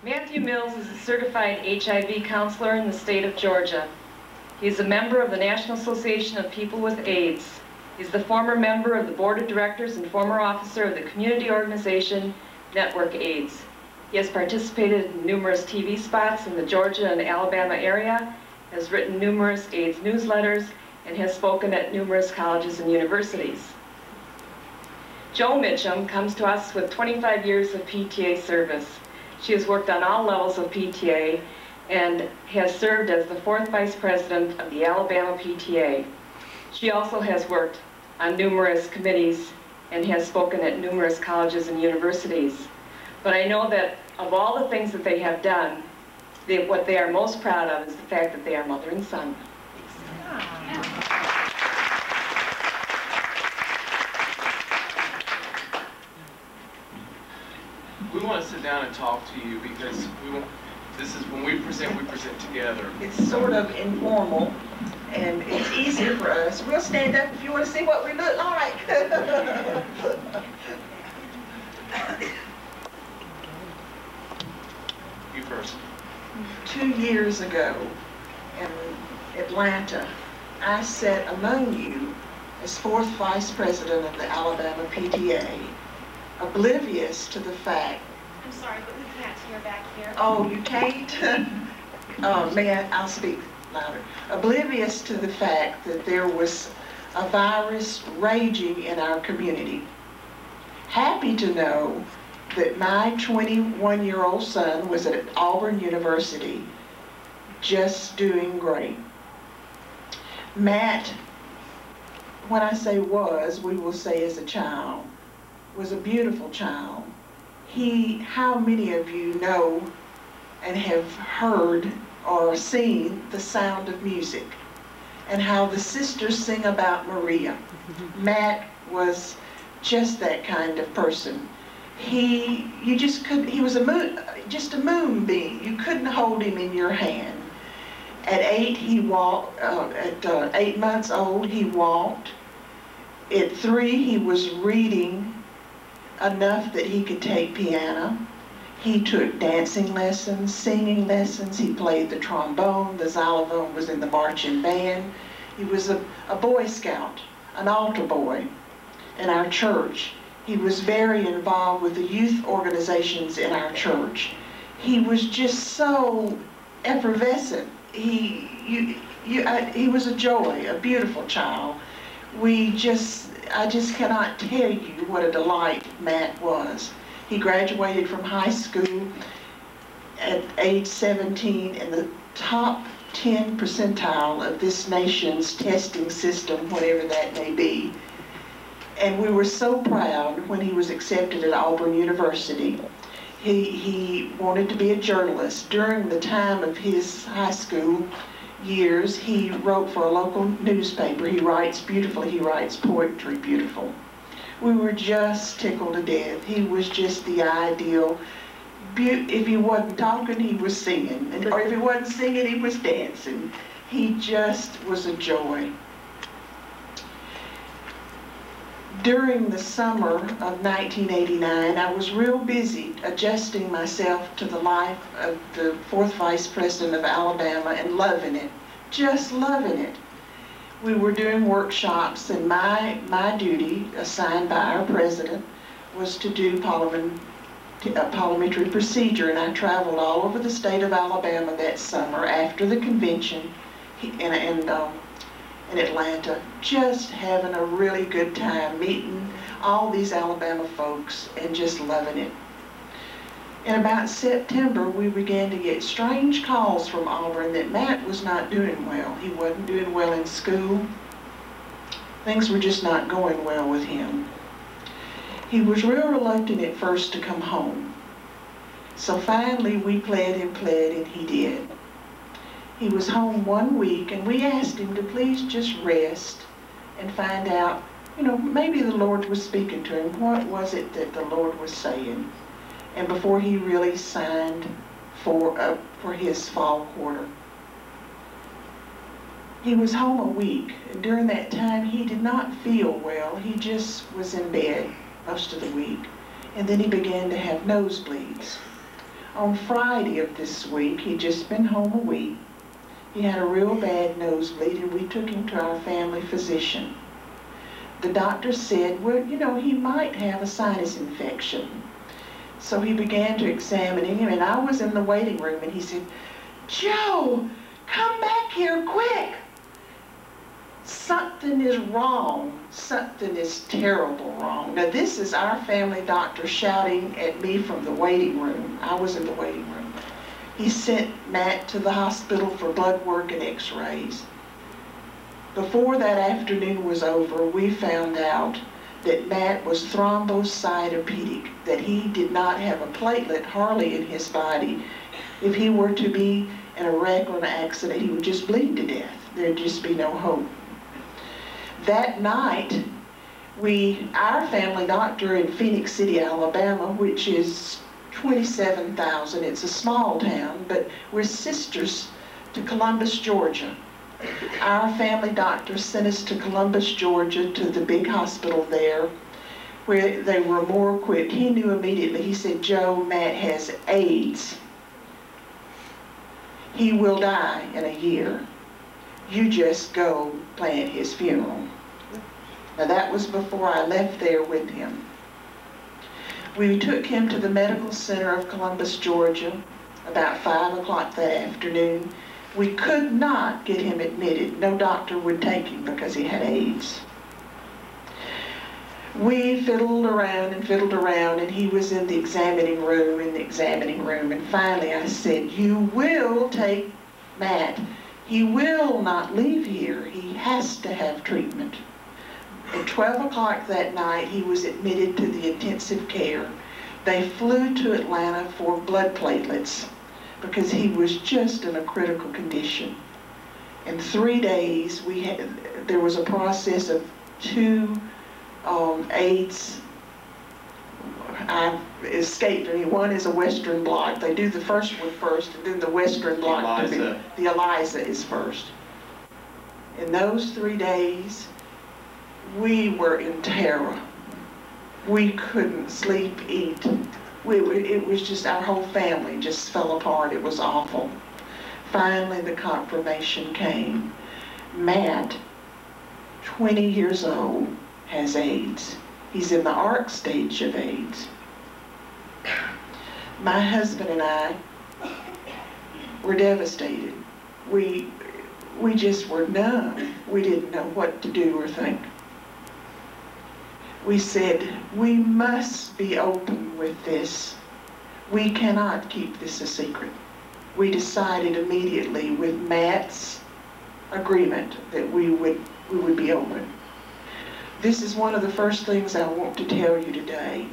Matthew Mills is a certified HIV counselor in the state of Georgia. He is a member of the National Association of People with AIDS. He's the former member of the Board of Directors and former officer of the community organization Network AIDS. He has participated in numerous TV spots in the Georgia and Alabama area, has written numerous AIDS newsletters, and has spoken at numerous colleges and universities. Jo Mitchum comes to us with 25 years of PTA service. She has worked on all levels of PTA and has served as the 4th Vice President of the Alabama PTA. She also has worked on numerous committees and has spoken at numerous colleges and universities. But I know that of all the things that they have done, what they are most proud of is the fact that they are mother and son. We want to sit down and talk to you because this is when we present together. It's sort of informal and it's easier for us. We'll stand up if you want to see what we look like. You first. 2 years ago in Atlanta, I sat among you as 4th Vice President of the Alabama PTA, oblivious to the fact. I'm sorry, but we can't hear back here. Oh, you can't? I'll speak louder. Oblivious to the fact that there was a virus raging in our community. Happy to know that my 21-year-old son was at Auburn University, just doing great. Matt, when I say was, we will say as a child, was a beautiful child. How many of you know and have heard or seen The Sound of Music and how the sisters sing about Maria? Matt was just that kind of person. He was just a moonbeam. You couldn't hold him in your hand. At 8, he walked. At 8 months old, he walked. At 3, he was reading enough that he could take piano. He took dancing lessons, singing lessons. He played the trombone. The xylophone was in the marching band. He was a Boy Scout, an altar boy in our church. He was very involved with the youth organizations in our church. He was just so effervescent. He was a joy, a beautiful child. I just cannot tell you what a delight Matt was. He graduated from high school at age 17 in the top 10 percentile of this nation's testing system, whatever that may be. And we were so proud when he was accepted at Auburn University. He wanted to be a journalist. During the time of his high school years, he wrote for a local newspaper. He writes beautifully. He writes poetry beautiful. We were just tickled to death. He was just the ideal. If he wasn't talking, he was singing. Or if he wasn't singing, he was dancing. He just was a joy. During the summer of 1989, I was real busy adjusting myself to the life of the 4th Vice President of Alabama and loving it, just loving it. We were doing workshops, and my duty, assigned by our president, was to do parliamentary procedure, and I traveled all over the state of Alabama that summer after the convention in Atlanta, just having a really good time, meeting all these Alabama folks and just loving it. In about September, we began to get strange calls from Auburn that Matt was not doing well. He wasn't doing well in school. Things were just not going well with him. He was real reluctant at first to come home. So finally we pled, and he did. He was home 1 week, and we asked him to please just rest and find out, maybe the Lord was speaking to him. What was it that the Lord was saying? And before he really signed for his fall quarter. He was home a week, and during that time he did not feel well. He just was in bed most of the week. And then he began to have nosebleeds. On Friday of this week, he'd just been home a week. He had a real bad nosebleed, and we took him to our family physician. The doctor said, well, you know, he might have a sinus infection. So he began to examine him, and I was in the waiting room, and he said, Joe, come back here quick. Something is wrong. Something is terrible wrong. Now, this is our family doctor shouting at me from the waiting room. I was in the waiting room. He sent Matt to the hospital for blood work and x-rays. Before that afternoon was over, we found out that Matt was thrombocytopenic, that he did not have a platelet hardly in his body. If he were to be in a wreck or an accident, he would just bleed to death. There'd just be no hope. That night, our family doctor in Phoenix City, Alabama, which is 27,000, it's a small town, but we're sisters to Columbus, Georgia. Our family doctor sent us to Columbus, Georgia, to the big hospital there, where they were more equipped. He knew immediately. He said, Joe, Matt has AIDS. He will die in a year. You just go plan his funeral. Now that was before I left there with him. We took him to the medical center of Columbus, Georgia, about 5 o'clock that afternoon. We could not get him admitted. No doctor would take him because he had AIDS. We fiddled around, and he was in the examining room, and finally I said, you will take Matt. He will not leave here. He has to have treatment. At 12 o'clock that night, he was admitted to the intensive care. They flew to Atlanta for blood platelets because he was just in a critical condition. In 3 days, there was a process of 2 AIDS. I've escaped. I mean, one is a Western blot. They do the first one first, and then the Western blot. The ELISA is first. In those 3 days, we were in terror. We couldn't sleep, eat. It was just, our whole family just fell apart. It was awful. Finally, the confirmation came. Matt, 20 years old, has AIDS. He's in the ARC stage of AIDS. My husband and I were devastated. We just were numb. We didn't know what to do or think. We said, we must be open with this. We cannot keep this a secret. We decided immediately with Matt's agreement that we would be open. This is one of the first things I want to tell you today.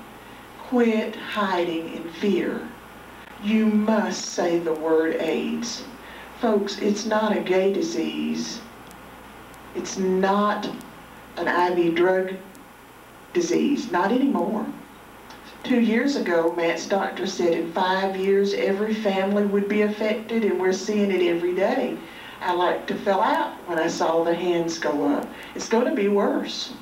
Quit hiding in fear. You must say the word AIDS. Folks, it's not a gay disease. It's not an IV drug disease, not anymore. 2 years ago, Matt's doctor said in 5 years every family would be affected, and we're seeing it every day. I like to fell out when I saw the hands go up. It's going to be worse.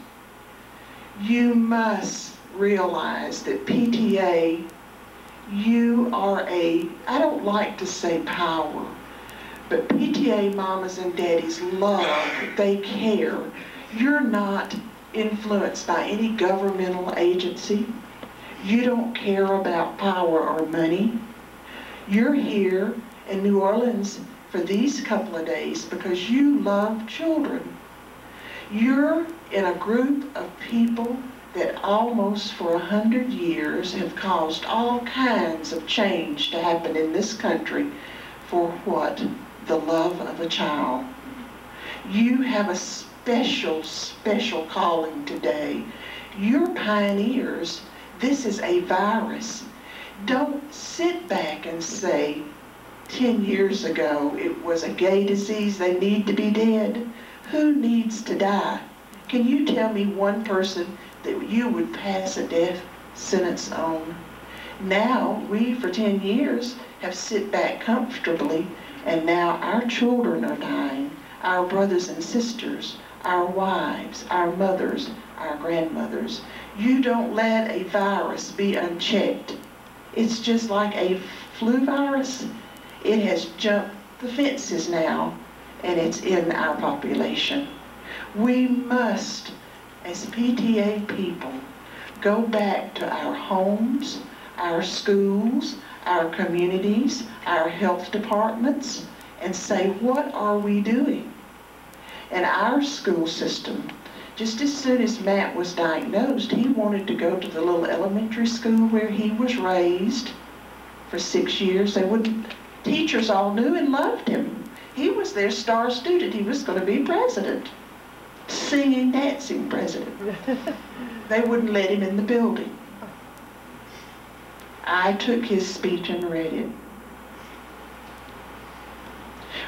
You must realize that PTA, you are I don't like to say power, but PTA mamas and daddies love, they care. You're not influenced by any governmental agency. You don't care about power or money. You're here in New Orleans for these couple of days because you love children. You're in a group of people that almost for 100 years have caused all kinds of change to happen in this country for what? The love of a child. You have a special calling today. You're pioneers. This is a virus. Don't sit back and say, 10 years ago it was a gay disease, they need to be dead. Who needs to die? Can you tell me one person that you would pass a death sentence on? Now, we for 10 years have sit back comfortably, and now our children are dying, our brothers and sisters, our wives, our mothers, our grandmothers. You don't let a virus be unchecked. It's just like a flu virus, it has jumped the fences now, and it's in our population. We must, as PTA people, go back to our homes, our schools, our communities, our health departments, and say, what are we doing? And our school system, just as soon as Matt was diagnosed, he wanted to go to the little elementary school where he was raised for 6 years. Teachers all knew and loved him. He was their star student. He was going to be president. Singing, dancing president. They wouldn't let him in the building. I took his speech and read it.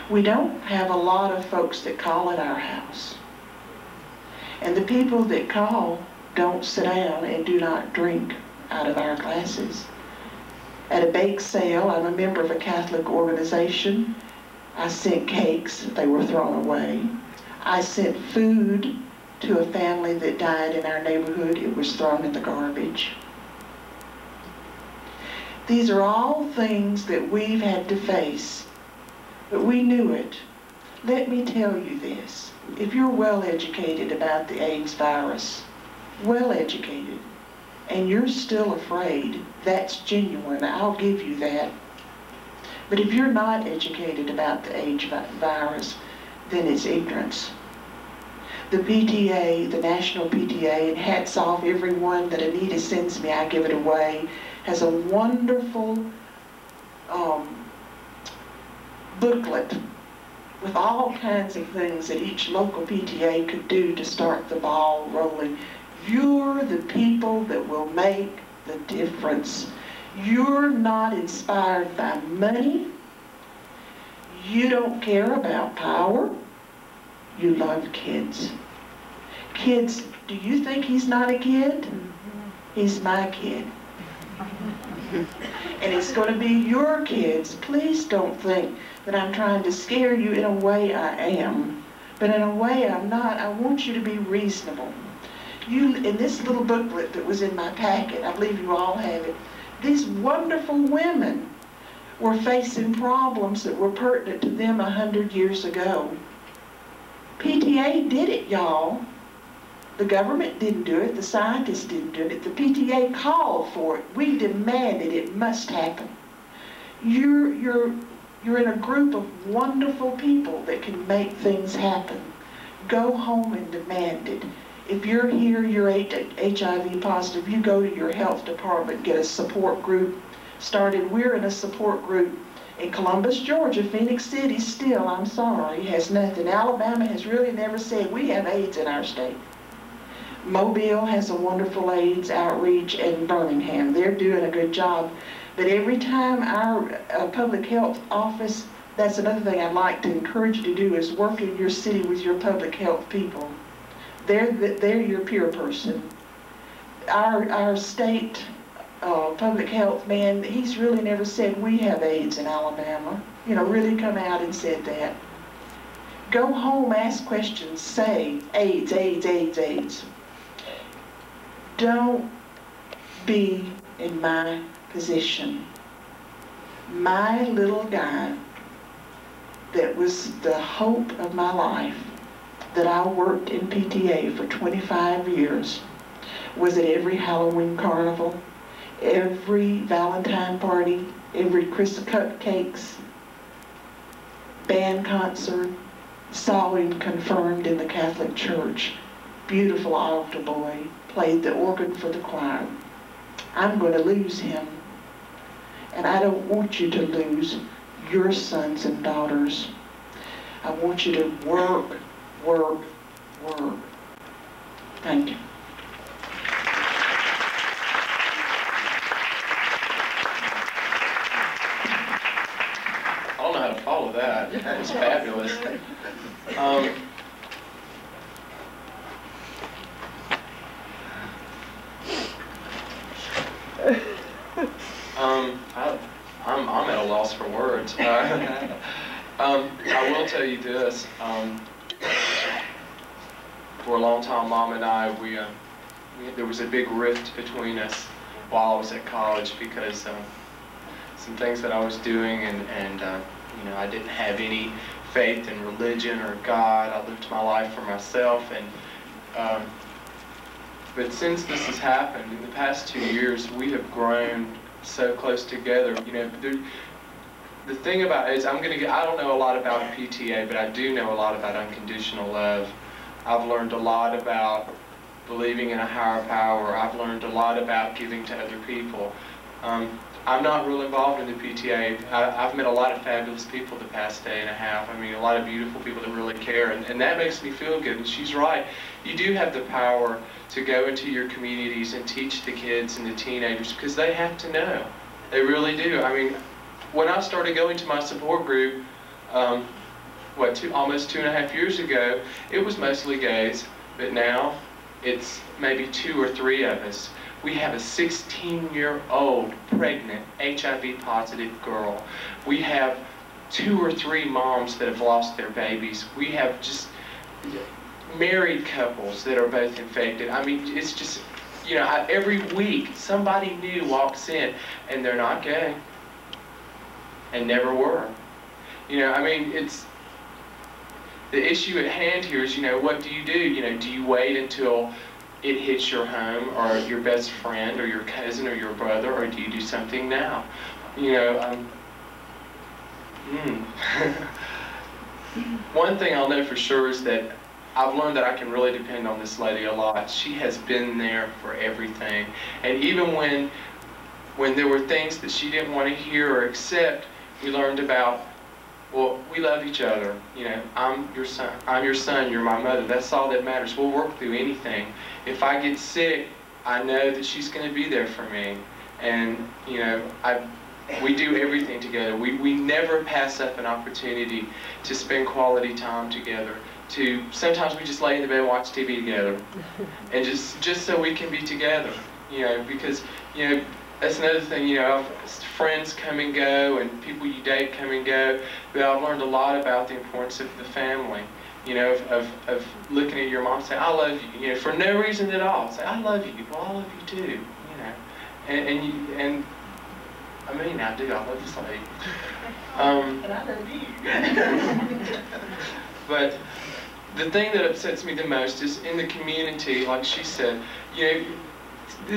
We don't have a lot of folks that call at our house. And the people that call don't sit down and do not drink out of our glasses. At a bake sale, I'm a member of a Catholic organization. I sent cakes, they were thrown away. I sent food to a family that died in our neighborhood, it was thrown in the garbage. These are all things that we've had to face, but we knew it. Let me tell you this. If you're well educated about the AIDS virus, well educated, and you're still afraid, that's genuine, I'll give you that. But if you're not educated about the AIDS virus, then it's ignorance. The PTA, the National PTA, and hats off everyone that Anita sends me, I give it away, has a wonderful booklet with all kinds of things that each local PTA could do to start the ball rolling. You're the people that will make the difference. You're not inspired by money. You don't care about power. You love kids. Kids, do you think he's not a kid? He's my kid. And it's going to be your kids. Please don't think that I'm trying to scare you. In a way I am, but in a way I'm not. I want you to be reasonable. In this little booklet that was in my packet, I believe you all have it, these wonderful women were facing problems that were pertinent to them 100 years ago. PTA did it, y'all. The government didn't do it, the scientists didn't do it, the PTA called for it. We demanded it must happen. You're in a group of wonderful people that can make things happen. Go home and demand it. If you're here, you're HIV positive, you go to your health department, get a support group started. We're in a support group in Columbus, Georgia. Phoenix City still, I'm sorry, has nothing. Alabama has really never said we have AIDS in our state. Mobile has a wonderful AIDS outreach, and Birmingham, they're doing a good job. But every time our public health office, that's another thing I'd like to encourage you to do, is work in your city with your public health people. They're your peer person. Our state public health man, he's really never said we have AIDS in Alabama. You know, really come out and said that. Go home, ask questions, say AIDS, AIDS, AIDS, AIDS. Don't be in my position. My little guy that was the hope of my life, that I worked in PTA for 25 years, was at every Halloween carnival, every Valentine party, every Christmas cupcakes, band concert, saw him confirmed in the Catholic Church. Beautiful altar boy, played the organ for the choir. I'm going to lose him, and I don't want you to lose your sons and daughters. I want you to work, work, work. Thank you. I don't know how to follow that. That was fabulous. I'm at a loss for words. I will tell you this. For a long time, Mom and I, there was a big rift between us while I was at college, because some things that I was doing, and you know, I didn't have any faith in religion or God. I lived my life for myself, and but since this has happened in the past 2 years, we have grown so close together. You know, the thing about it is, I don't know a lot about PTA, but I do know a lot about unconditional love. I've learned a lot about believing in a higher power. I've learned a lot about giving to other people. I'm not real involved in the PTA. I've met a lot of fabulous people the past day and a half. I mean, a lot of beautiful people that really care, and that makes me feel good. And she's right. You do have the power to go into your communities and teach the kids and the teenagers, because they have to know. They really do. I mean, when I started going to my support group, almost 2.5 years ago, it was mostly gays, but now it's maybe 2 or 3 of us. We have a 16-year-old pregnant HIV positive girl. We have 2 or 3 moms that have lost their babies. We have just married couples that are both infected. I mean, it's just, you know, every week somebody new walks in and they're not gay and never were. You know, I mean, it's the issue at hand here is, you know, what do? You know, do you wait until it hits your home or your best friend or your cousin or your brother, or do you do something now? You know, one thing I'll know for sure is that I've learned that I can really depend on this lady a lot. She has been there for everything. And even when there were things that she didn't want to hear or accept, we learned about, well, we love each other. You know, I'm your son, you're my mother. That's all that matters. We'll work through anything. If I get sick, I know that she's going to be there for me. And, you know, we do everything together. We never pass up an opportunity to spend quality time together. Sometimes we just lay in the bed and watch TV together. And just so we can be together, you know, because, you know, that's another thing, you know, friends come and go and people you date come and go, but I've learned a lot about the importance of the family, you know, of looking at your mom and saying, I love you, you know, for no reason at all. Say, I love you. Well, I love you too, you know. And I mean, I do. I love this lady. And I love you. But the thing that upsets me the most is in the community, like she said, you know,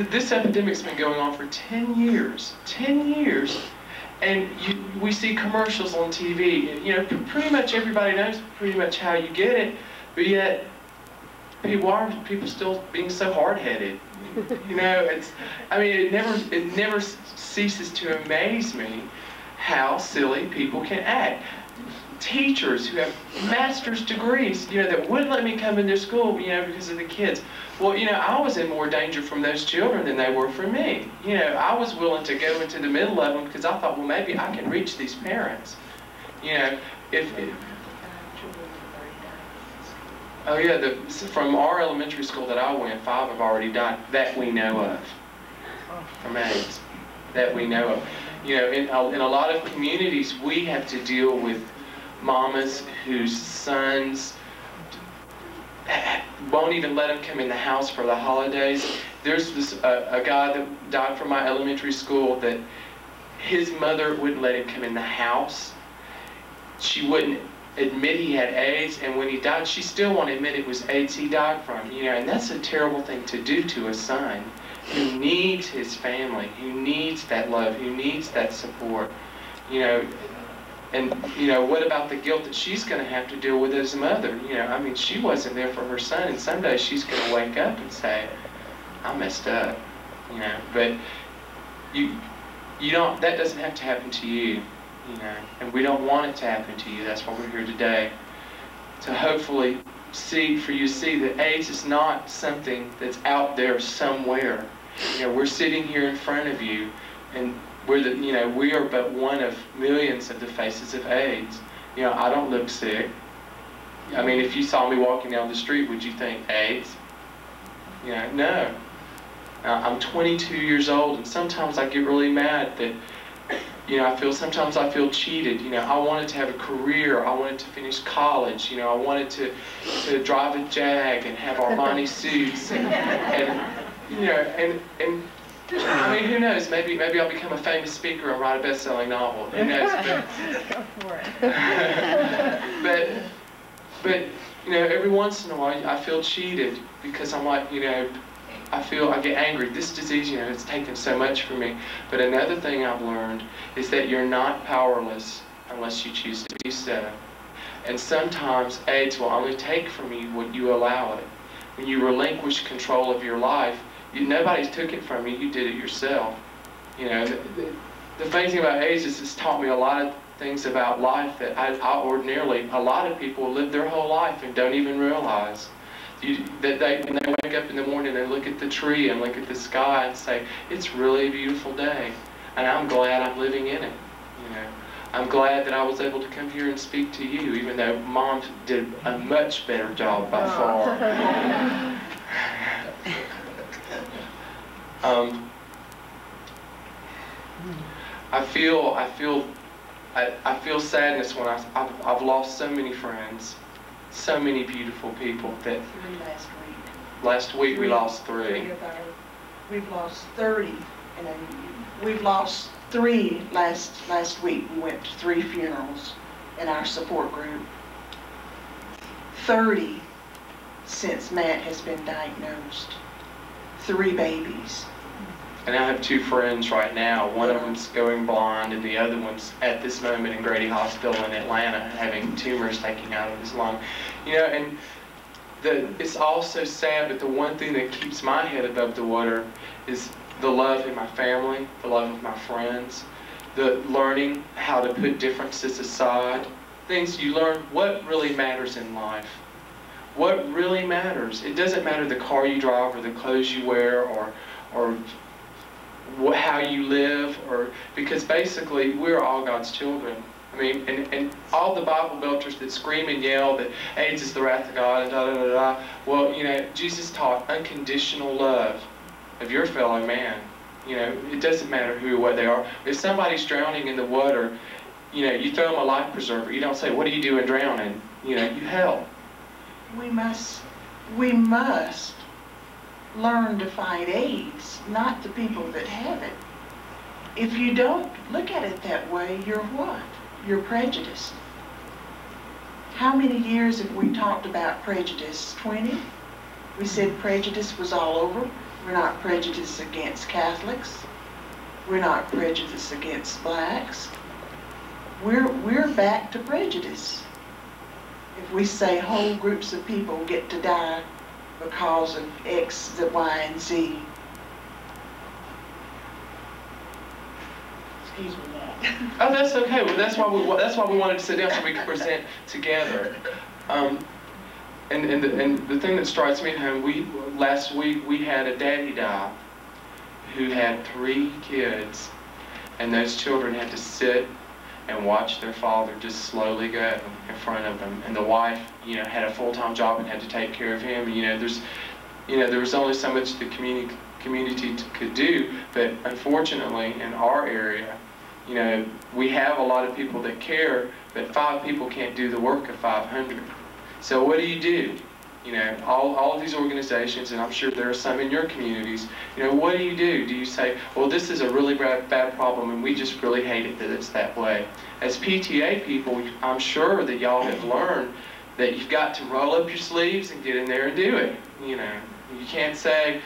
this epidemic's been going on for 10 years. 10 years. And we see commercials on TV. You know, pretty much everybody knows pretty much how you get it, but yet people still being so hard-headed. You know, I mean, it never ceases to amaze me how silly people can act. Teachers who have master's degrees, you know, that wouldn't let me come into school, you know, because of the kids. Well, you know, I was in more danger from those children than they were from me. You know, I was willing to go into the middle of them because I thought, well, maybe I can reach these parents. You know, oh yeah, from our elementary school that I went, 5 have already died that we know of from AIDS, that we know of. You know, in a lot of communities, we have to deal with mamas whose sons won't even let them come in the house for the holidays. There's a guy that died from my elementary school that his mother wouldn't let him come in the house. She wouldn't admit he had AIDS, and when he died, she still won't admit it was AIDS he died from. You know, and that's a terrible thing to do to a son who needs his family, who needs that love, who needs that support. You know, and, you know, what about the guilt that she's going to have to deal with as a mother? You know, I mean, she wasn't there for her son, and someday she's going to wake up and say, I messed up, you know. But that doesn't have to happen to you, you know, and we don't want it to happen to you. That's why we're here today, to hopefully see that AIDS is not something that's out there somewhere. You know, we're sitting here in front of you, and we are but one of millions of the faces of AIDS. You know, I don't look sick. I mean, if you saw me walking down the street, would you think AIDS? You know, no. I'm 22 years old, and sometimes I get really mad that, you know, sometimes I feel cheated. You know, I wanted to have a career. I wanted to finish college. You know, I wanted to drive a Jag and have Armani suits, and you know, and I mean, who knows? Maybe I'll become a famous speaker and write a best-selling novel. Who knows? But you know, every once in a while I feel cheated because I'm like, you know, I get angry. This disease, you know, it's taken so much from me. But another thing I've learned is that you're not powerless unless you choose to be so. And sometimes AIDS will only take from you what you allow it. When you relinquish control of your life, nobody took it from you. You did it yourself. You know, the funny thing about AIDS is it's taught me a lot of things about life that I ordinarily, a lot of people live their whole life and don't even realize. When they wake up in the morning and look at the tree and look at the sky and say, it's really a beautiful day, and I'm glad I'm living in it. You know, I'm glad that I was able to come here and speak to you, even though Mom did a much better job by far. I feel sadness when I've lost so many friends, so many beautiful people that. 3 last week. Last week we lost 3. We've lost 30, and then we've lost 3 last week. We went to 3 funerals in our support group. 30 since Matt has been diagnosed. 3 babies. And I have 2 friends right now. One of them's going blind, and the other one's at this moment in Grady Hospital in Atlanta having tumors taken out of his lung. You know, and it's all so sad, but the one thing that keeps my head above the water is the love in my family, the love of my friends, the learning how to put differences aside, things you learn what really matters in life. What really matters. It doesn't matter the car you drive or the clothes you wear or how you live, or because basically we're all God's children. I mean, and all the Bible belters that scream and yell that AIDS is the wrath of God and da-da-da-da. Well, you know, Jesus taught unconditional love of your fellow man. You know, it doesn't matter who or what they are. If somebody's drowning in the water, you know, you throw them a life preserver. You don't say, what do you do in drowning? You know, you help. We must learn to fight AIDS, not the people that have it. If you don't look at it that way, you're what? You're prejudiced. How many years have we talked about prejudice? 20? We said prejudice was all over. We're not prejudiced against Catholics. We're not prejudiced against blacks. We're back to prejudice. If we say whole groups of people get to die because of X, Y, and Z. Excuse me, Matt. Oh, that's okay. Well, that's why we wanted to sit down so we could present together. And the thing that strikes me at home, last week we had a daddy die who had 3 kids, and those children had to sit and watch their father just slowly go in front of them. And the wife, you know, had a full-time job and had to take care of him. You know, there was only so much the community could do. But unfortunately, in our area, you know, we have a lot of people that care, but 5 people can't do the work of 500. So what do? You know, all of these organizations, and I'm sure there are some in your communities, you know, what do? Do you say, well, this is a really bad problem and we just really hate it that it's that way? As PTA people, I'm sure that y'all have learned that you've got to roll up your sleeves and get in there and do it. You know, you can't say,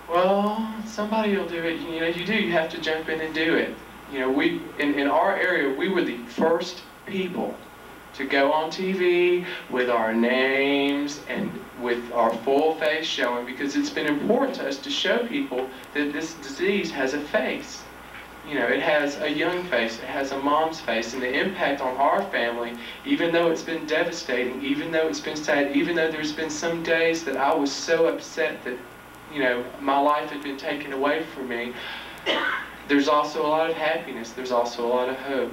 well, somebody will do it. You know, you have to jump in and do it. You know, in our area, we were the first people to go on TV with our names and with our full face showing, because it's been important to us to show people that this disease has a face. You know, it has a young face, it has a mom's face, and the impact on our family, even though it's been devastating, even though it's been sad, even though there's been some days that I was so upset that, you know, my life had been taken away from me, there's also a lot of happiness, there's also a lot of hope.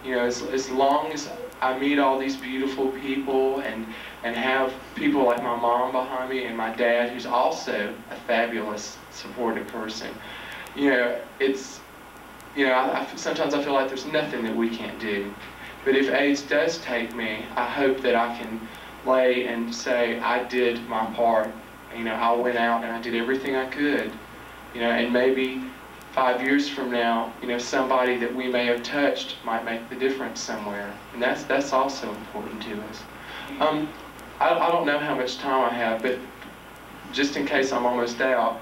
You know, as long as I meet all these beautiful people and have people like my mom behind me and my dad, who's also a fabulous, supportive person. You know, sometimes I feel like there's nothing that we can't do. But if AIDS does take me, I hope that I can lay and say I did my part. You know, I went out and I did everything I could. and maybe 5 years from now, somebody that we may have touched might make the difference somewhere, and that's also important to us. I don't know how much time I have, but just in case I'm almost out,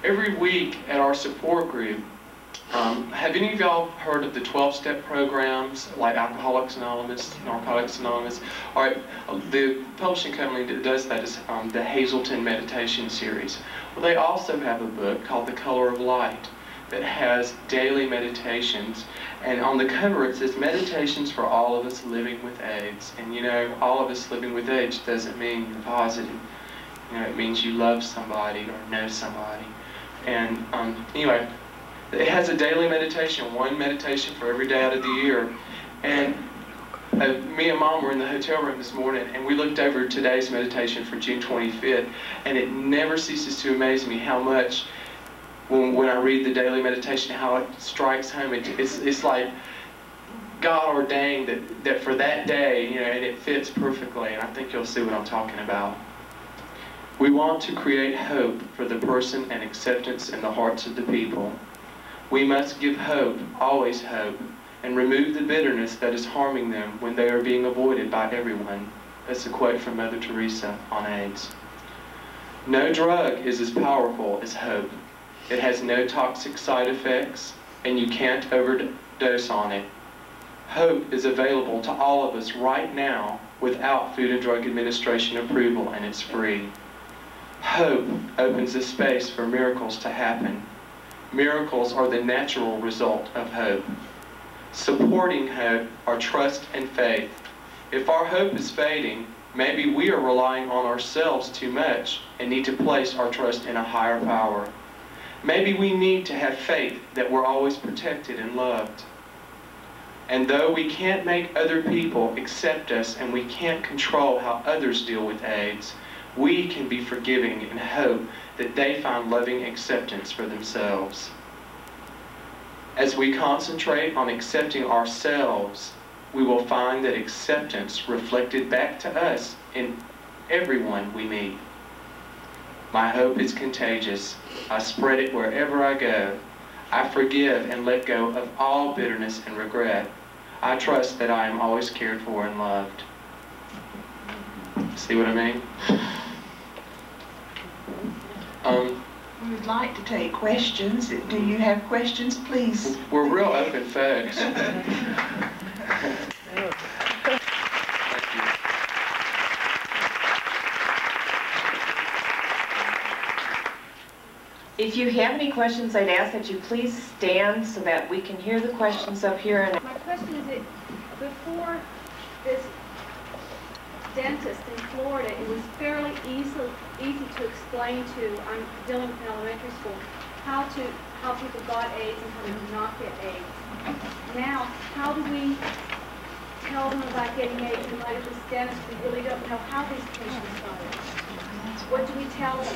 every week at our support group, have any of y'all heard of the 12-step programs like Alcoholics Anonymous, Narcotics Anonymous? All right, the publishing company that does that is the Hazelton Meditation Series. Well, they also have a book called The Color of Light that has daily meditations, and on the cover it says Meditations for all of us living with AIDS. And all of us living with AIDS doesn't mean you're positive. It means you love somebody or know somebody. And anyway, it has a daily meditation, one meditation for every day out of the year. And me and Mom were in the hotel room this morning, and we looked over today's meditation for June 25th, and it never ceases to amaze me how much, when I read the daily meditation, how it strikes home. It's like God ordained that for that day, and it fits perfectly, and I think you'll see what I'm talking about. We want to create hope for the person and acceptance in the hearts of the people. We must give hope, always hope, and remove the bitterness that is harming them when they are being avoided by everyone. That's a quote from Mother Teresa on AIDS. No drug is as powerful as hope. It has no toxic side effects, and you can't overdose on it. Hope is available to all of us right now without Food and Drug Administration approval, and it's free. Hope opens a space for miracles to happen. Miracles are the natural result of hope. Supporting hope are trust and faith. If our hope is fading, maybe we are relying on ourselves too much and need to place our trust in a higher power. Maybe we need to have faith that we're always protected and loved. And though we can't make other people accept us and we can't control how others deal with AIDS, we can be forgiving and hope that they find loving acceptance for themselves. As we concentrate on accepting ourselves, we will find that acceptance reflected back to us in everyone we meet. My hope is contagious. I spread it wherever I go. I forgive and let go of all bitterness and regret. I trust that I am always cared for and loved. See what I mean? We would like to take questions. Do you have questions, please? We're real open folks. If you have any questions, I'd ask that you please stand so that we can hear the questions up here. My question is that before this dentist in Florida, it was fairly easy to explain to, I'm dealing with an elementary school, how people got AIDS and how they did not get AIDS. Now, how do we tell them about getting AIDS in light of this dentist? We really don't know how these patients got it. What do we tell them?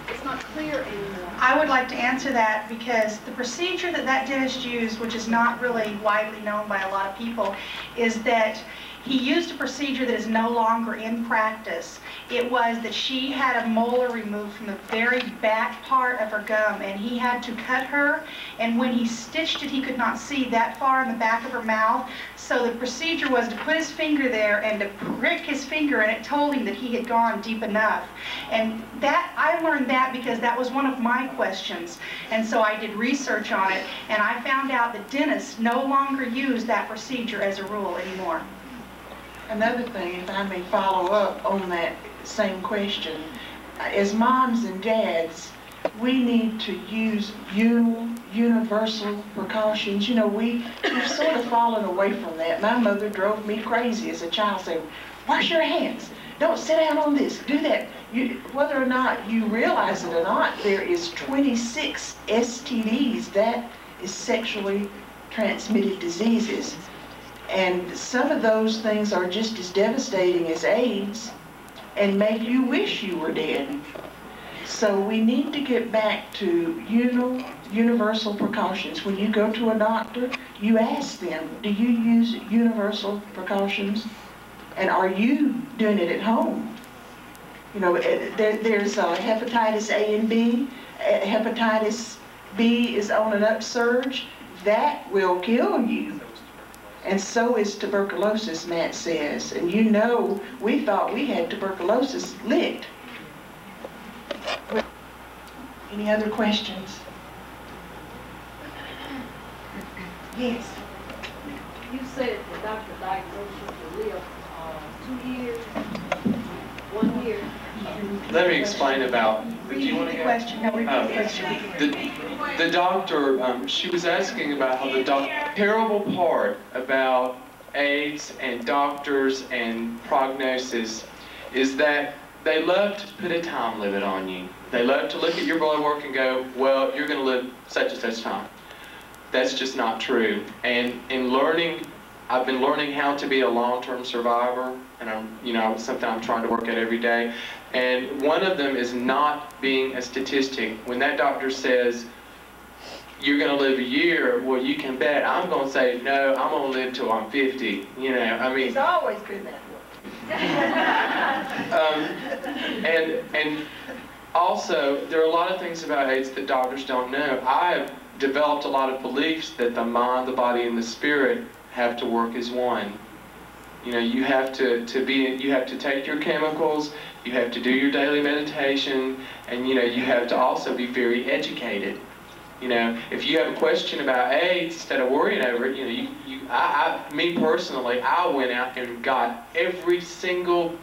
It's not clear anymore. I would like to answer that because the procedure that dentist used, which is not really widely known by a lot of people, is that he used a procedure that is no longer in practice. It was that she had a molar removed from the very back part of her gum, and he had to cut her, and when he stitched it, he could not see that far in the back of her mouth. So the procedure was to put his finger there and to prick his finger, and it told him that he had gone deep enough. And that, I learned that because that was one of my questions. And so I did research on it, and I found out that dentists no longer use that procedure as a rule anymore. Another thing, if I may follow up on that same question, as moms and dads, we need to use universal precautions. We've sort of fallen away from that. My mother drove me crazy as a child, saying, wash your hands, don't sit down on this, do that. Whether or not you realize it or not, there is 26 STDs, that is sexually transmitted diseases. And some of those things are just as devastating as AIDS and make you wish you were dead. So we need to get back to universal precautions. When you go to a doctor, you ask them, do you use universal precautions? And are you doing it at home? You know, there's hepatitis A and B. Hepatitis B is on an upsurge. That will kill you. And so is tuberculosis, Matt says. And you know, we thought we had tuberculosis licked. Any other questions? Yes. You said the doctor diagnosed you to live 2 years, 1 year. Let me explain about. Do you want to Repeat the question. No, repeat the question. The doctor, she was asking about how the terrible part about AIDS and doctors and prognosis is that they love to put a time limit on you. They love to look at your blood work and go, well, you're going to live such and such time. That's just not true. And in learning, I've been learning how to be a long-term survivor, and it's something I'm trying to work at every day. And one of them is not being a statistic. When that doctor says, you're going to live a year, well, you can bet I'm going to say, no, I'm going to live till I'm 50. You know, I mean. It's always been that way. And also, there are a lot of things about AIDS that doctors don't know. I've developed a lot of beliefs that the mind, the body, and the spirit have to work as one. You know, you have to take your chemicals, you have to do your daily meditation, and you have to also be very educated. You know, if you have a question about AIDS, instead of worrying over it, me personally, I went out and got every single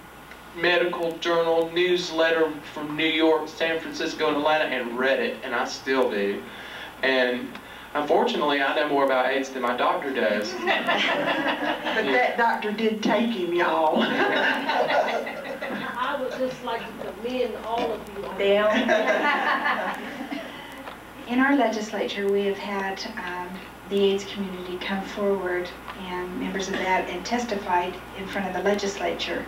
medical journal, newsletter from New York, San Francisco, and Atlanta, and read it, and I still do. And unfortunately, I know more about AIDS than my doctor does. But that doctor did take him, y'all. I would just like to commend all of you on that. In our legislature, we have had the AIDS community come forward, and members of that, and testified in front of the legislature.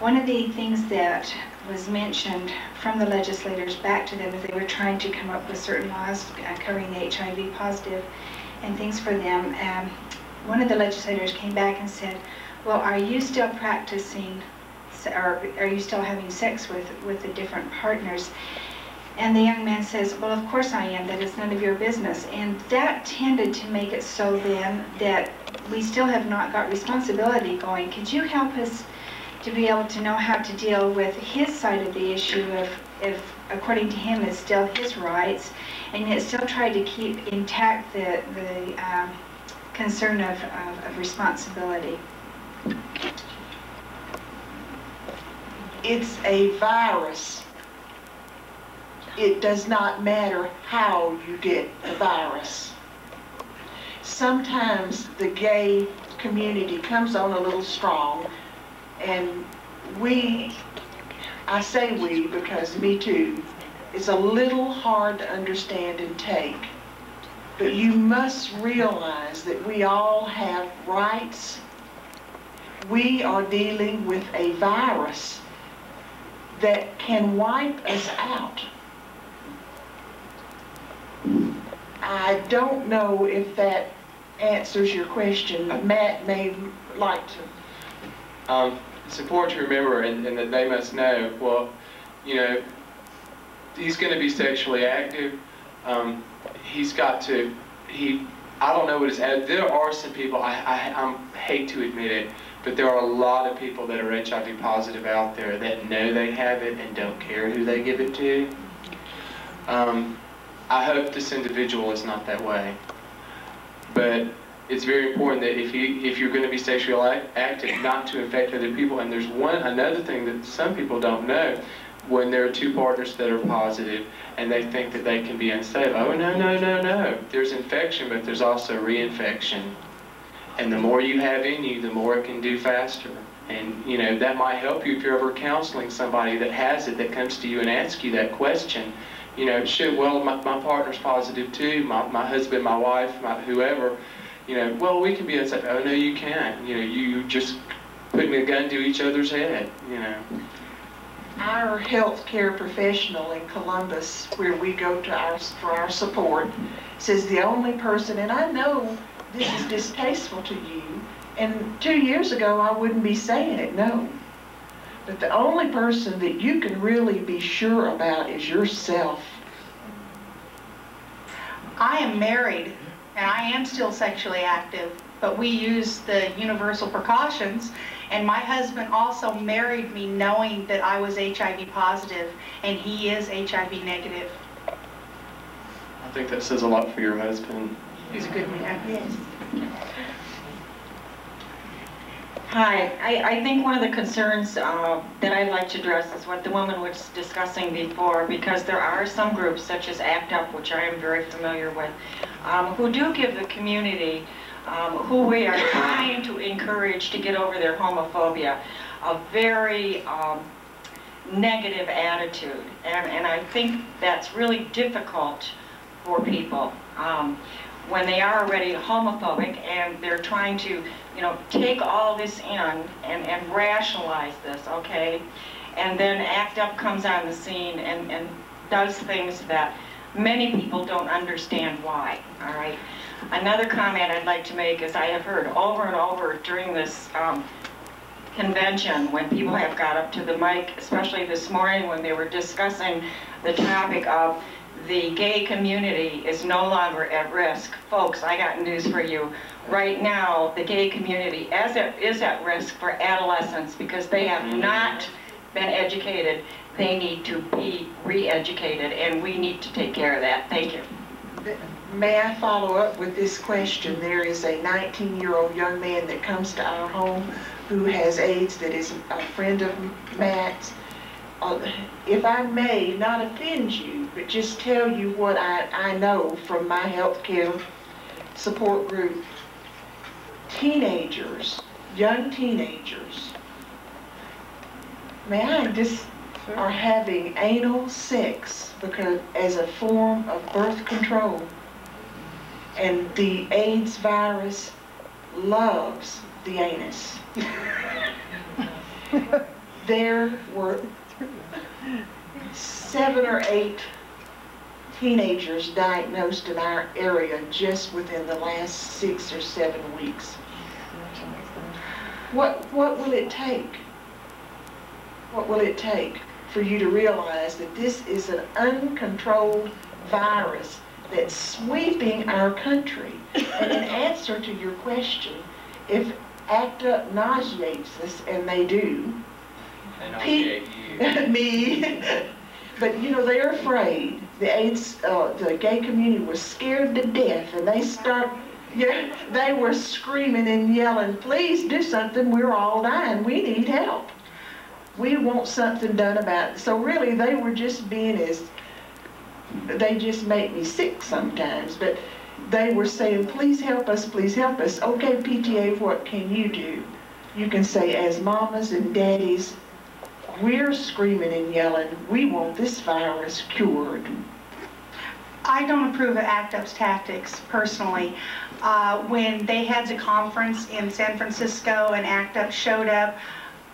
One of the things that was mentioned from the legislators back to them as they were trying to come up with certain laws covering the HIV positive and things for them, one of the legislators came back and said, well, are you still practicing, or are you still having sex with the different partners? And the young man says, well, of course I am, that is none of your business. And that tended to make it so then that we still have not got responsibility going. Could you help us to be able to know how to deal with his side of the issue of, if according to him, it's still his rights, and yet still try to keep intact the concern of responsibility? It's a virus. It does not matter how you get the virus. Sometimes the gay community comes on a little strong, and I say we because me too, it's a little hard to understand and take. But you must realize that we all have rights. We are dealing with a virus that can wipe us out. I don't know if that answers your question. Matt may like to. It's important to remember, and that they must know, well, he's going to be sexually active. He's got to, I don't know what his, there are some people, I hate to admit it, but there are a lot of people that are HIV positive out there that know they have it and don't care who they give it to. I hope this individual is not that way. But it's very important that if you're going to be sexually active, not to infect other people. And there's another thing that some people don't know. When there are two partners that are positive and they think that they can be unsafe, oh no, no, no, no. There's infection, but there's also reinfection. And the more you have in you, the more it can do faster. And that might help you if you're ever counseling somebody that has it, that comes to you and asks you that question. Well, my partner's positive too, my husband, my wife, whoever. Well, we can be unsafe. Oh no, you can't. You just putting a gun to each other's head. Our healthcare professional in Columbus, where we go to for our support, says the only person, and I know this is distasteful to you, and 2 years ago I wouldn't be saying it, no. But the only person that you can really be sure about is yourself. I am married, and I am still sexually active, but we use the universal precautions. And my husband also married me knowing that I was HIV positive, and he is HIV negative. I think that says a lot for your husband. He's a good man. Yes. Hi, I think one of the concerns that I'd like to address is what the woman was discussing before, because there are some groups such as ACT UP, which I am very familiar with, who do give the community, who we are trying to encourage to get over their homophobia, a very negative attitude. And I think that's really difficult for people when they are already homophobic and they're trying to, you know, take all this in and rationalize this, okay? And then ACT UP comes on the scene and does things that many people don't understand why, all right? Another comment I'd like to make is I have heard over and over during this convention when people have got up to the mic, especially this morning when they were discussing the topic of the gay community is no longer at risk. Folks, I got news for you. Right now, the gay community is at risk for adolescents because they have not been educated. They need to be re-educated, and we need to take care of that. Thank you. May I follow up with this question? There is a 19-year-old young man that comes to our home who has AIDS that is a friend of Matt's. If I may not offend you, but just tell you what I know from my healthcare support group. Teenagers, young teenagers, are having anal sex because as a form of birth control. And the AIDS virus loves the anus. There were 7 or 8 teenagers diagnosed in our area just within the last 6 or 7 weeks. What will it take? What will it take for you to realize that this is an uncontrolled virus that's sweeping our country? And in answer to your question, if ACT UP nauseates us, and they do, me, but you know, they're afraid. The gay community was scared to death, and they were screaming and yelling, please do something, we're all dying, we need help. We want something done about it. So really, they were just being they just make me sick sometimes, but they were saying, please help us, please help us. Okay, PTA, what can you do? You can say, as mamas and daddies, we're screaming and yelling, we want this virus cured. I don't approve of ACT UP's tactics, personally. When they had the conference in San Francisco and ACT UP showed up,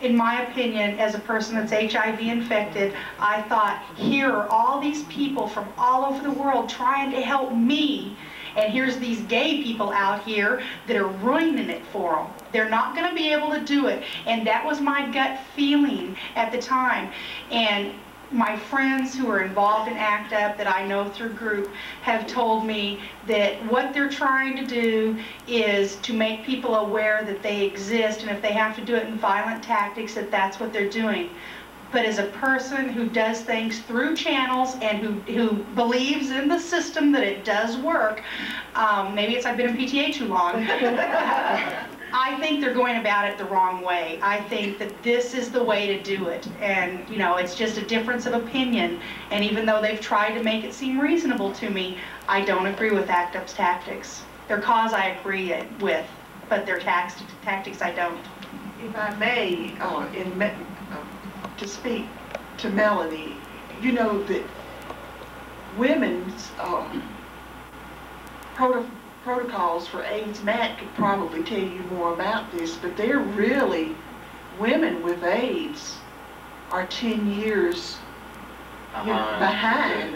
in my opinion, as a person that's HIV infected, I thought, here are all these people from all over the world trying to help me, and here's these gay people out here that are ruining it for them. They're not going to be able to do it. And that was my gut feeling at the time. And my friends who are involved in ACT UP that I know through group have told me that what they're trying to do is to make people aware that they exist, and if they have to do it in violent tactics, that that's what they're doing. But as a person who does things through channels and who believes in the system that it does work, maybe it's I've been in PTA too long, I think they're going about it the wrong way. I think that this is the way to do it. And, you know, it's just a difference of opinion. And even though they've tried to make it seem reasonable to me, I don't agree with ACT UP's tactics. Their cause I agree with, but their tactics I don't. If I may, to speak to Melanie, you know that women's protocols for AIDS, Matt could probably tell you more about this, but they're really, women with AIDS are 10 years behind.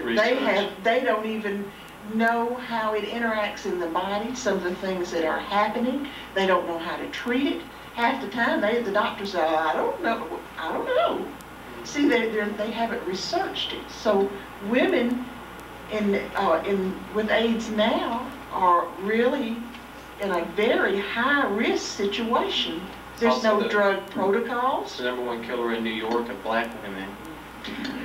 They don't even know how it interacts in the body, some of the things that are happening. They don't know how to treat it. half the time the doctor says, I don't know. See, they haven't researched it. So women with AIDS now are really in a very high risk situation. There's no drug protocols. It's the #1 killer in New York of black women.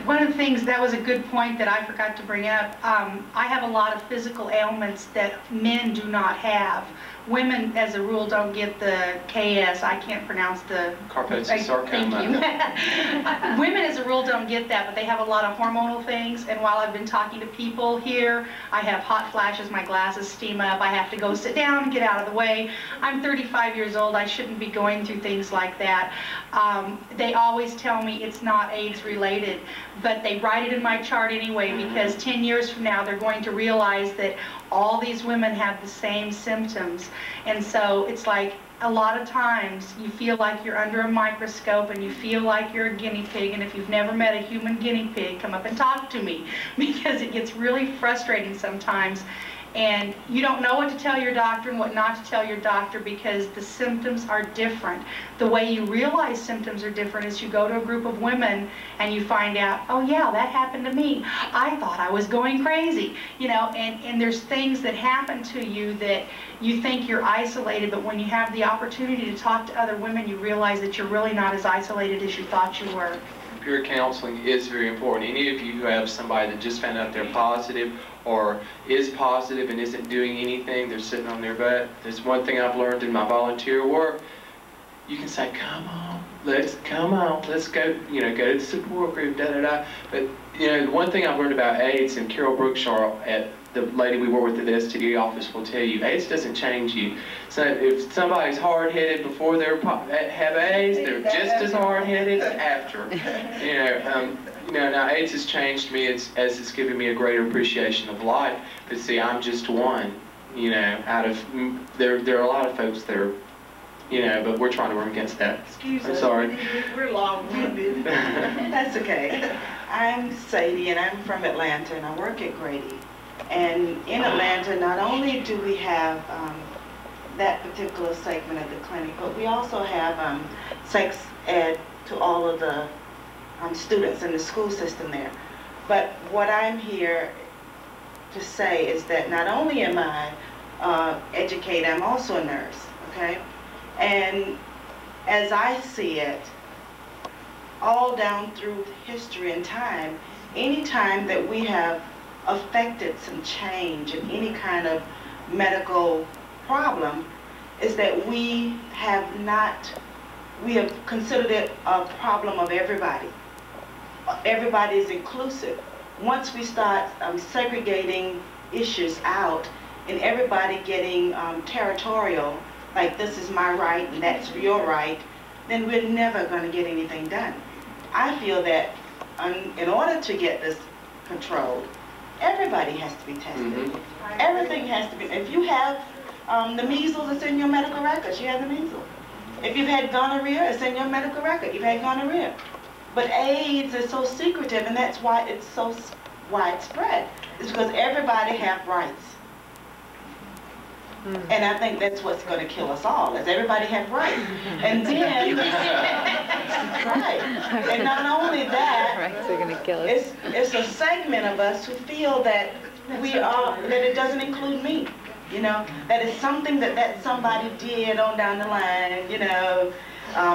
One of the things, that was a good point that I forgot to bring up. I have a lot of physical ailments that men do not have. Women, as a rule, don't get the KS. I can't pronounce the... Kaposi sarcoma. Thank you. Women, as a rule, don't get that, but they have a lot of hormonal things. And while I've been talking to people here, I have hot flashes, my glasses steam up, I have to go sit down and get out of the way. I'm 35 years old. I shouldn't be going through things like that. They always tell me it's not AIDS related, but they write it in my chart anyway, because 10 years from now, they're going to realize that all these women have the same symptoms. And so it's like, a lot of times you feel like you're under a microscope and you feel like you're a guinea pig, and if you've never met a human guinea pig, come up and talk to me, because it gets really frustrating sometimes. And you don't know what to tell your doctor and what not to tell your doctor, because the symptoms are different. The way you realize symptoms are different is you go to a group of women and you find out, oh yeah, that happened to me. I thought I was going crazy. You know, and there's things that happen to you that you think you're isolated, but when you have the opportunity to talk to other women, you realize that you're really not as isolated as you thought you were. Peer counseling is very important. Any of you who have somebody that just found out they're positive or is positive and isn't doing anything, they're sitting on their butt. There's one thing I've learned in my volunteer work. You can say, come on, let's go, you know, go to the support group, da-da-da. But, you know, the one thing I've learned about AIDS, and Carol Brookshire, the lady we work with at the STD office, will tell you, AIDS doesn't change you. So if somebody's hard-headed before they have AIDS, they're just as hard-headed after. You know, now AIDS has changed me as it's given me a greater appreciation of life. But see, I'm just one. You know, out of there are a lot of folks that are, you know, but we're trying to work against that. Excuse I'm us. sorry. We're long-winded. That's okay. I'm Sadie, and I'm from Atlanta, and I work at Grady. And in Atlanta, not only do we have that particular segment of the clinic, but we also have sex ed to all of the students in the school system there. But what I'm here to say is that not only am I educated, I'm also a nurse, okay? And as I see it, all down through history and time, any time that we have affected some change in any kind of medical problem, is that we have considered it a problem of everybody. Everybody is inclusive. Once we start segregating issues out and everybody getting territorial, like this is my right and that's your right, then we're never going to get anything done. I feel that in order to get this controlled, everybody has to be tested. Everything has to be. If you have the measles, it's in your medical records. You have the measles. If you've had gonorrhea, it's in your medical record. You've had gonorrhea. But AIDS is so secretive, and that's why it's so widespread. It's because everybody have rights. And I think that's what's going to kill us all, is everybody have rights. And then, right. And not only that, Rights are going to kill us. it's a segment of us who feel that that it doesn't include me. You know, that it's something that somebody did on down the line, you know.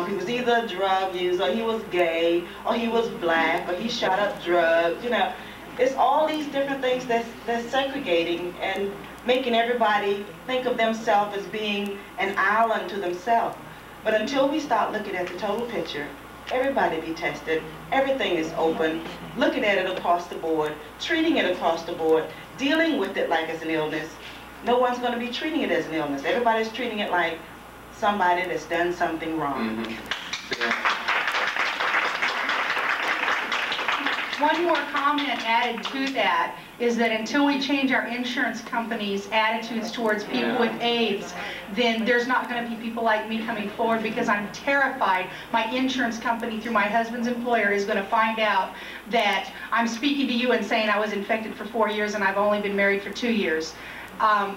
He was either a drug user, or he was gay, or he was black, or he shot up drugs, you know. It's all these different things that's segregating and making everybody think of themselves as being an island to themselves. But until we start looking at the total picture, everybody be tested, everything is open, looking at it across the board, treating it across the board, dealing with it like it's an illness. No one's going to be treating it as an illness. Everybody's treating it like somebody that's done something wrong. One more comment added to that is that until we change our insurance companies' attitudes towards people with AIDS, then there's not going to be people like me coming forward, because I'm terrified my insurance company, through my husband's employer, is going to find out that I'm speaking to you and saying I was infected for 4 years and I've only been married for 2 years.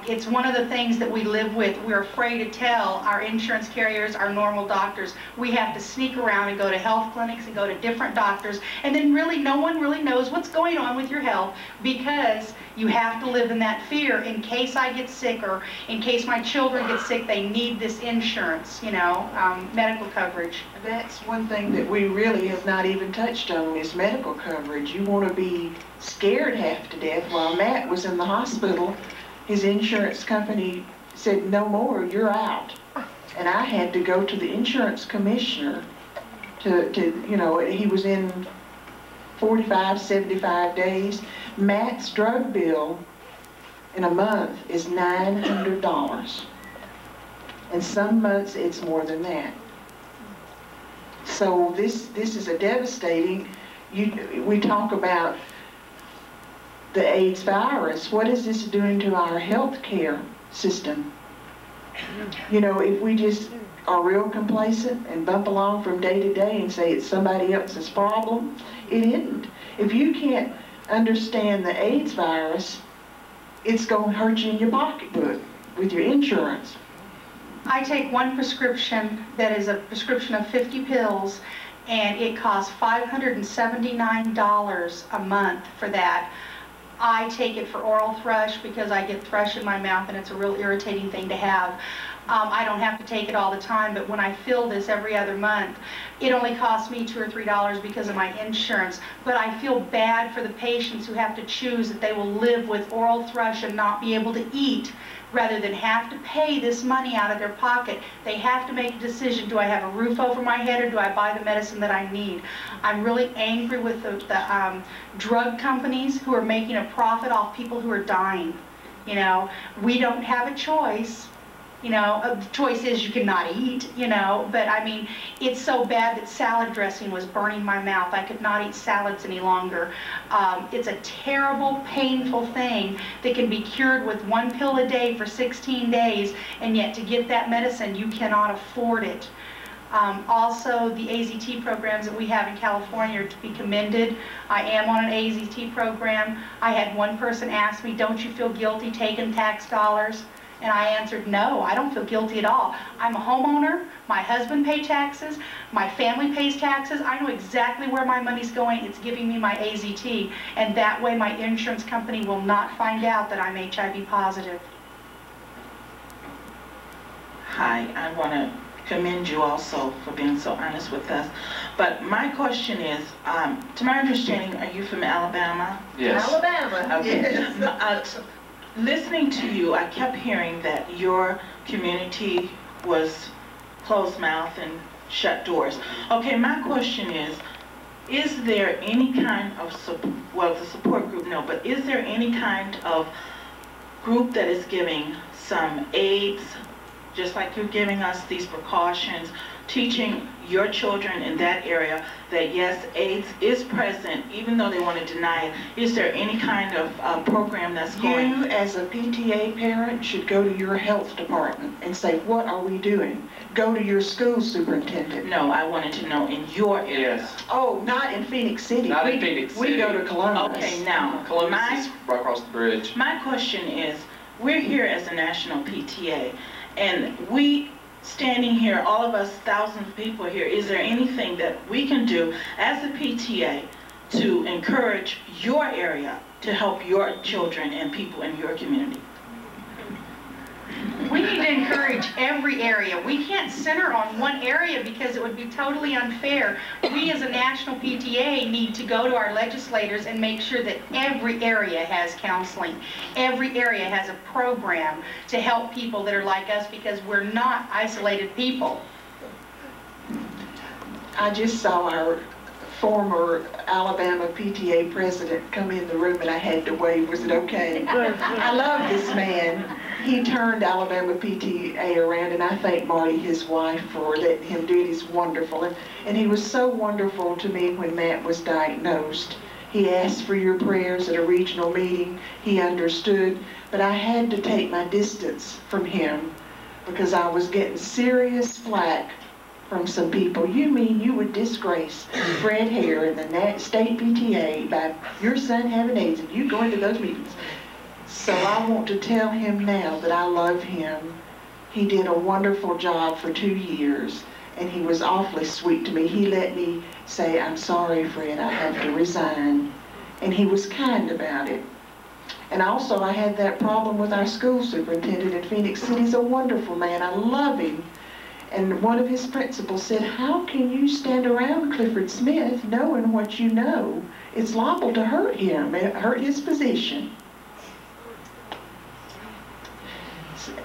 It's one of the things that we live with. We're afraid to tell our insurance carriers, our normal doctors. We have to sneak around and go to health clinics and go to different doctors, and then really no one really knows what's going on with your health, because you have to live in that fear. In case I get sick, or in case my children get sick, they need this insurance, you know, medical coverage. That's one thing that we really have not even touched on, is medical coverage. You want to be scared half to death. While Matt was in the hospital, his insurance company said, no more, you're out. And I had to go to the insurance commissioner to you know, he was in 45, 75 days. Matt's drug bill in a month is $900. And some months it's more than that. So this is a devastating, we talk about the AIDS virus. What is this doing to our health care system? You know, if we just are real complacent and bump along from day to day and say it's somebody else's problem, it isn't. If you can't understand the AIDS virus, it's going to hurt you in your pocketbook with your insurance. I take one prescription that is a prescription of 50 pills, and it costs $579 a month for that. I take it for oral thrush because I get thrush in my mouth and it's a real irritating thing to have. I don't have to take it all the time, but when I fill this every other month, it only costs me $2 or $3 because of my insurance. But I feel bad for the patients who have to choose that they will live with oral thrush and not be able to eat, rather than have to pay this money out of their pocket. They have to make a decision: do I have a roof over my head, or do I buy the medicine that I need? I'm really angry with the drug companies who are making a profit off people who are dying. You know, we don't have a choice. You know, the choice is you cannot eat, you know, but I mean, it's so bad that salad dressing was burning my mouth. I could not eat salads any longer. It's a terrible, painful thing that can be cured with one pill a day for 16 days, and yet to get that medicine, you cannot afford it. Also, the AZT programs that we have in California are to be commended. I am on an AZT program. I had one person ask me, don't you feel guilty taking tax dollars? And I answered, no, I don't feel guilty at all. I'm a homeowner, my husband pays taxes, my family pays taxes, I know exactly where my money's going, it's giving me my AZT, and that way my insurance company will not find out that I'm HIV positive. Hi, I want to commend you also for being so honest with us. But my question is, to my understanding, are you from Alabama? Yes. Alabama. Okay. Yes. Listening to you, I kept hearing that your community was closed mouth and shut doors. Okay, my question is there any kind of, well, the support group, no, but is there any kind of group that is giving some aids, just like you're giving us these precautions, teaching your children in that area that yes, AIDS is present, even though they want to deny it? Is there any kind of program that's going? You, as a PTA parent, should go to your health department and say, what are we doing? Go to your school superintendent. No, I wanted to know in your area. Yes. Oh, not in Phoenix City. Not in Phoenix City. We go to Columbus. Okay, now, Columbus is right across the bridge. my question is, we're here as a national PTA, and we standing here, all of us, thousands of people here, is there anything that we can do as a PTA to encourage your area to help your children and people in your community? We need to encourage every area. We can't center on one area because it would be totally unfair. We as a national PTA need to go to our legislators and make sure that every area has counseling. Every area has a program to help people that are like us, because we're not isolated people. I just saw our former Alabama PTA president come in the room and I had to wave. Was it okay? I love this man. He turned Alabama PTA around, and I thank Marty, his wife, for letting him do it. He's wonderful. And he was so wonderful to me when Matt was diagnosed. He asked for your prayers at a regional meeting. He understood, but I had to take my distance from him because I was getting serious flack from some people. You mean you would disgrace Fred Hare and the state PTA by your son having AIDS and you going to those meetings? So I want to tell him now that I love him. He did a wonderful job for 2 years, and he was awfully sweet to me. He let me say, I'm sorry, Fred, I have to resign. And he was kind about it. And also I had that problem with our school superintendent in Phoenix City. He's a wonderful man. I love him. And one of his principals said, how can you stand around Clifford Smith knowing what you know? It's liable to hurt him, hurt his position.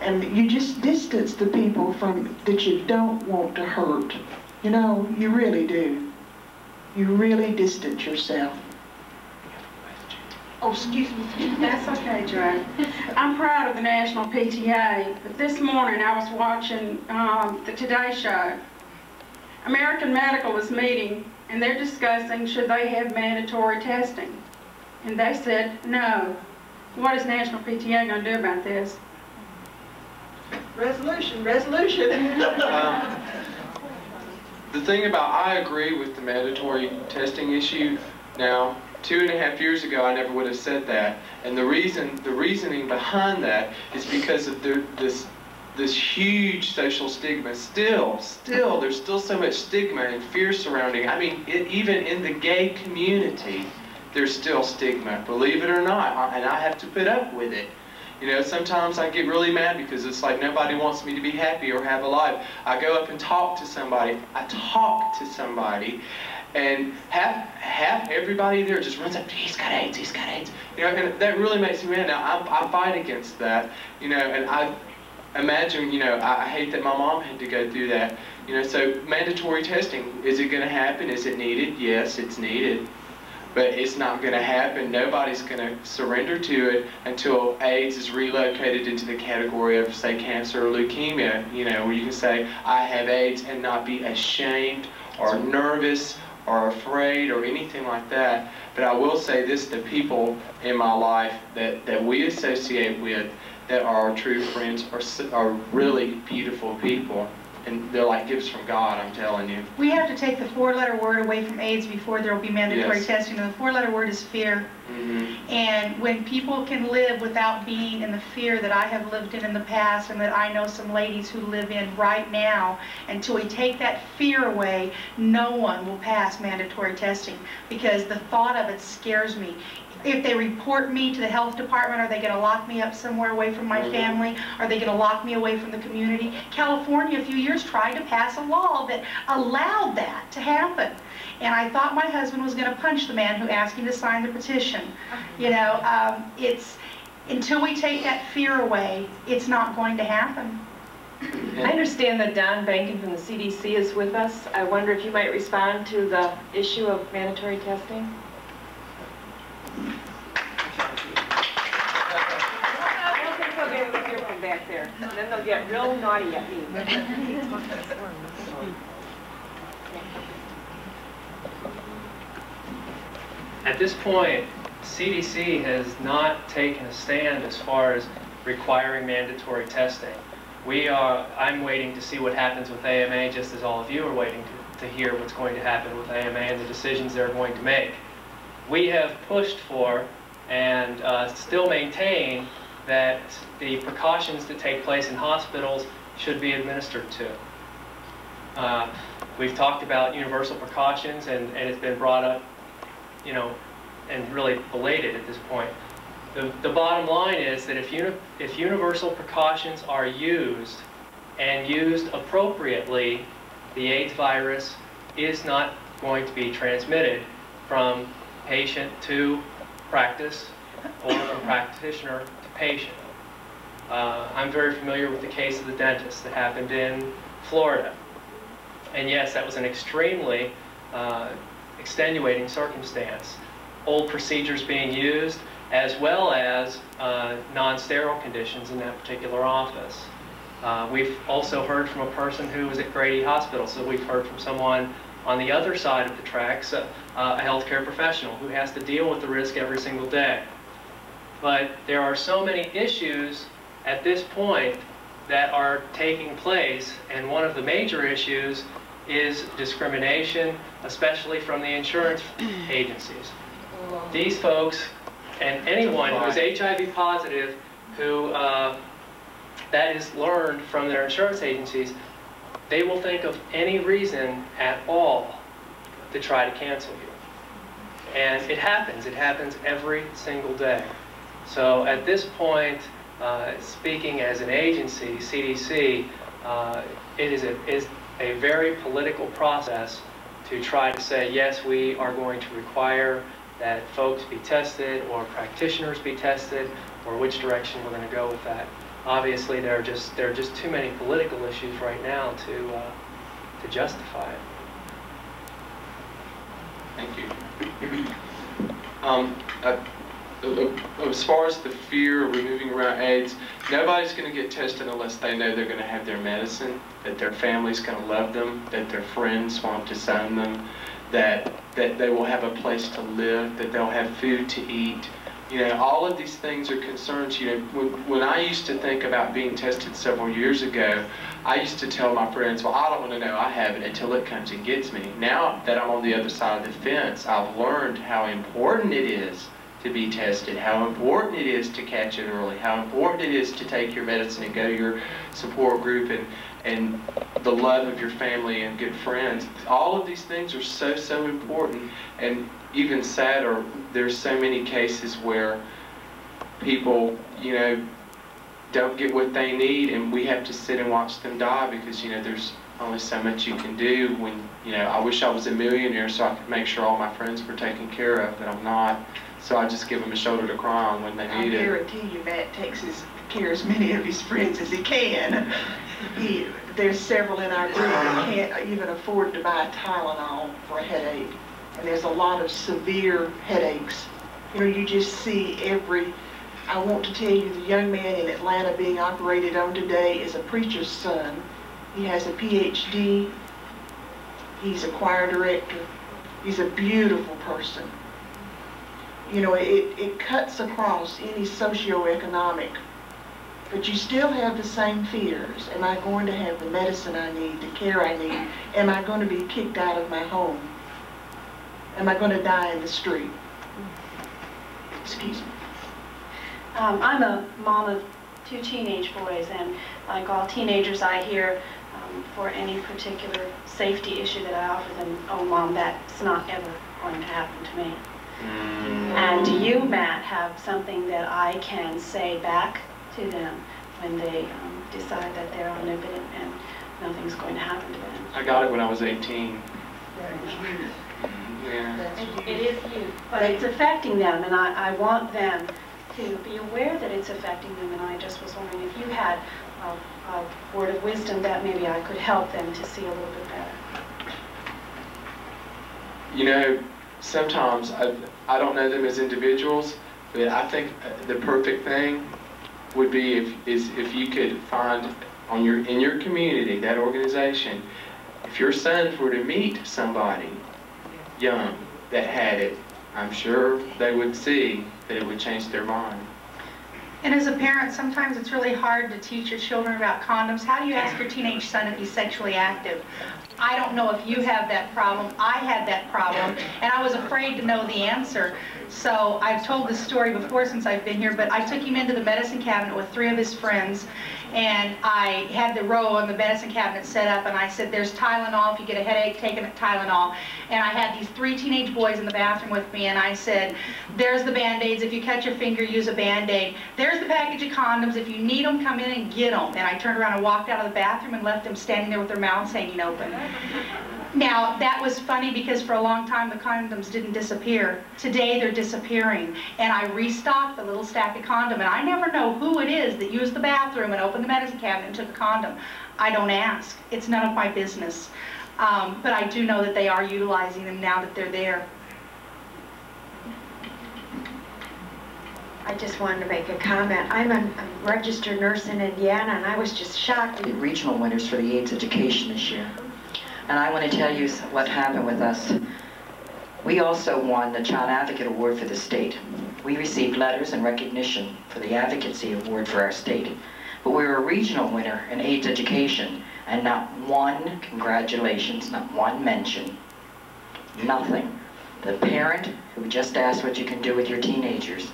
And you just distance the people from that you don't want to hurt. You know, you really do. You really distance yourself. Oh, excuse me. That's okay, Joe. I'm proud of the National PTA, but this morning I was watching the Today Show. American Medical was meeting, and they're discussing should they have mandatory testing. And they said no. What is National PTA going to do about this? Resolution. The thing about, I agree with the mandatory testing issue. Now, 2.5 years ago, I never would have said that, and the reasoning behind that is because of this huge social stigma. Still, there's still so much stigma and fear surrounding. I mean, even in the gay community, there's still stigma. Believe it or not, and I have to put up with it. You know, sometimes I get really mad because it's like nobody wants me to be happy or have a life. I go up and talk to somebody. And half everybody there just runs up, he's got AIDS, he's got AIDS. You know, and that really makes me mad. Now, I fight against that, you know, and I imagine, you know, I hate that my mom had to go through that. You know, so mandatory testing, is it going to happen? Is it needed? Yes, it's needed. But it's not going to happen. Nobody's going to surrender to it until AIDS is relocated into the category of, say, cancer or leukemia, you know, where you can say, I have AIDS and not be ashamed or nervous or afraid or anything like that. But I will say this, the people in my life that we associate with that are our true friends are really beautiful people. And they're like gifts from God, I'm telling you. We have to take the 4-letter word away from AIDS before there will be mandatory Yes. testing. And the 4-letter word is fear. Mm-hmm. And when people can live without being in the fear that I have lived in the past and that I know some ladies who live in right now, until we take that fear away, no one will pass mandatory testing, because the thought of it scares me. If they report me to the health department, are they going to lock me up somewhere away from my family? Are they going to lock me away from the community? California a few years tried to pass a law that allowed that to happen. And I thought my husband was going to punch the man who asked him to sign the petition. You know, it's until we take that fear away, it's not going to happen. I understand that Don Bankin from the CDC is with us. I wonder if you might respond to the issue of mandatory testing? Back there. Then they'll get real naughty at me. At this point, CDC has not taken a stand as far as requiring mandatory testing. I'm waiting to see what happens with AMA, just as all of you are waiting to hear what's going to happen with AMA and the decisions they're going to make. We have pushed for and still maintain that the precautions that take place in hospitals should be administered to. We've talked about universal precautions, and it's been brought up, you know, and really belated at this point. The bottom line is that if universal precautions are used and used appropriately, the AIDS virus is not going to be transmitted from patient to practice or from practitioner to patient. I'm very familiar with the case of the dentist that happened in Florida. And yes, that was an extremely extenuating circumstance. Old procedures being used, as well as non-sterile conditions in that particular office. We've also heard from a person who was at Grady Hospital, so we've heard from someone on the other side of the tracks, a healthcare professional who has to deal with the risk every single day. But there are so many issues at this point that are taking place, and one of the major issues is discrimination, especially from the insurance agencies. These folks And anyone who's HIV positive who that is learned from their insurance agencies, they will think of any reason at all to try to cancel you. And it happens every single day. So at this point, speaking as an agency, CDC, it is a very political process to try to say, yes, we are going to require that folks be tested or practitioners be tested, or which direction we're going to go with that. Obviously, there are just too many political issues right now to justify it. Thank you. As far as the fear of moving around AIDS, nobody's going to get tested unless they know they're going to have their medicine, that their family's going to love them, that their friends want to disown them, that they will have a place to live, that they'll have food to eat. You know, all of these things are concerns. You know, when I used to think about being tested several years ago, I used to tell my friends, well, I don't want to know I have it until it comes and gets me. Now that I'm on the other side of the fence, I've learned how important it is to be tested, how important it is to catch it early, how important it is to take your medicine and go to your support group and the love of your family and good friends. All of these things are so, so important. And even sadder, there's so many cases where people, you know, don't get what they need, and we have to sit and watch them die because, you know, there's only so much you can do when, you know, I wish I was a millionaire so I could make sure all my friends were taken care of, but I'm not. So I just give them a shoulder to cry on when they need it. I guarantee you Matt takes care of as many of his friends as he can. There's several in our group that can't even afford to buy Tylenol for a headache. And there's a lot of severe headaches. You know, you just see I want to tell you, the young man in Atlanta being operated on today is a preacher's son. He has a PhD. He's a choir director. He's a beautiful person. You know, it cuts across any socioeconomic, but you still have the same fears. Am I going to have the medicine I need, the care I need? Am I going to be kicked out of my home? Am I going to die in the street? Excuse me. I'm a mom of 2 teenage boys, and like all teenagers, I hear for any particular safety issue that I offer them, oh mom, that's not ever going to happen to me. And do you, Matt, have something that I can say back to them when they decide that they're omnipotent and nothing's going to happen to them? I got it when I was 18. Yeah. It is you, but it's affecting them, and I want them to be aware that it's affecting them, and I just was wondering if you had a word of wisdom that maybe I could help them to see a little bit better. You know, sometimes I don't know them as individuals, but I think the perfect thing would be if you could find in your community, that organization, if your sons were to meet somebody young that had it, I'm sure they would see that it would change their mind. And as a parent, sometimes it's really hard to teach your children about condoms. How do you ask your teenage son if he's sexually active? I don't know if you have that problem. I had that problem, and I was afraid to know the answer. So I've told this story before since I've been here, but I took him into the medicine cabinet with 3 of his friends, and I had the row on the medicine cabinet set up, and I said, there's Tylenol. If you get a headache, take a Tylenol. And I had these 3 teenage boys in the bathroom with me, and I said, there's the Band-Aids. If you cut your finger, use a Band-Aid. There's the package of condoms. If you need them, come in and get them. And I turned around and walked out of the bathroom and left them standing there with their mouths hanging open. Now, that was funny because for a long time the condoms didn't disappear. Today they're disappearing. And I restocked the little stack of condom, and I never know who it is that used the bathroom and opened the medicine cabinet and took a condom. I don't ask. It's none of my business. But I do know that they are utilizing them now that they're there. I just wanted to make a comment. I'm a registered nurse in Indiana, and I was just shocked. The regional winners for the AIDS education this year. And I want to tell you what happened with us. We also won the Child Advocate Award for the state. We received letters and recognition for the Advocacy Award for our state. But we were a regional winner in AIDS education, and not one congratulations, not one mention, nothing. The parent who just asked what you can do with your teenagers,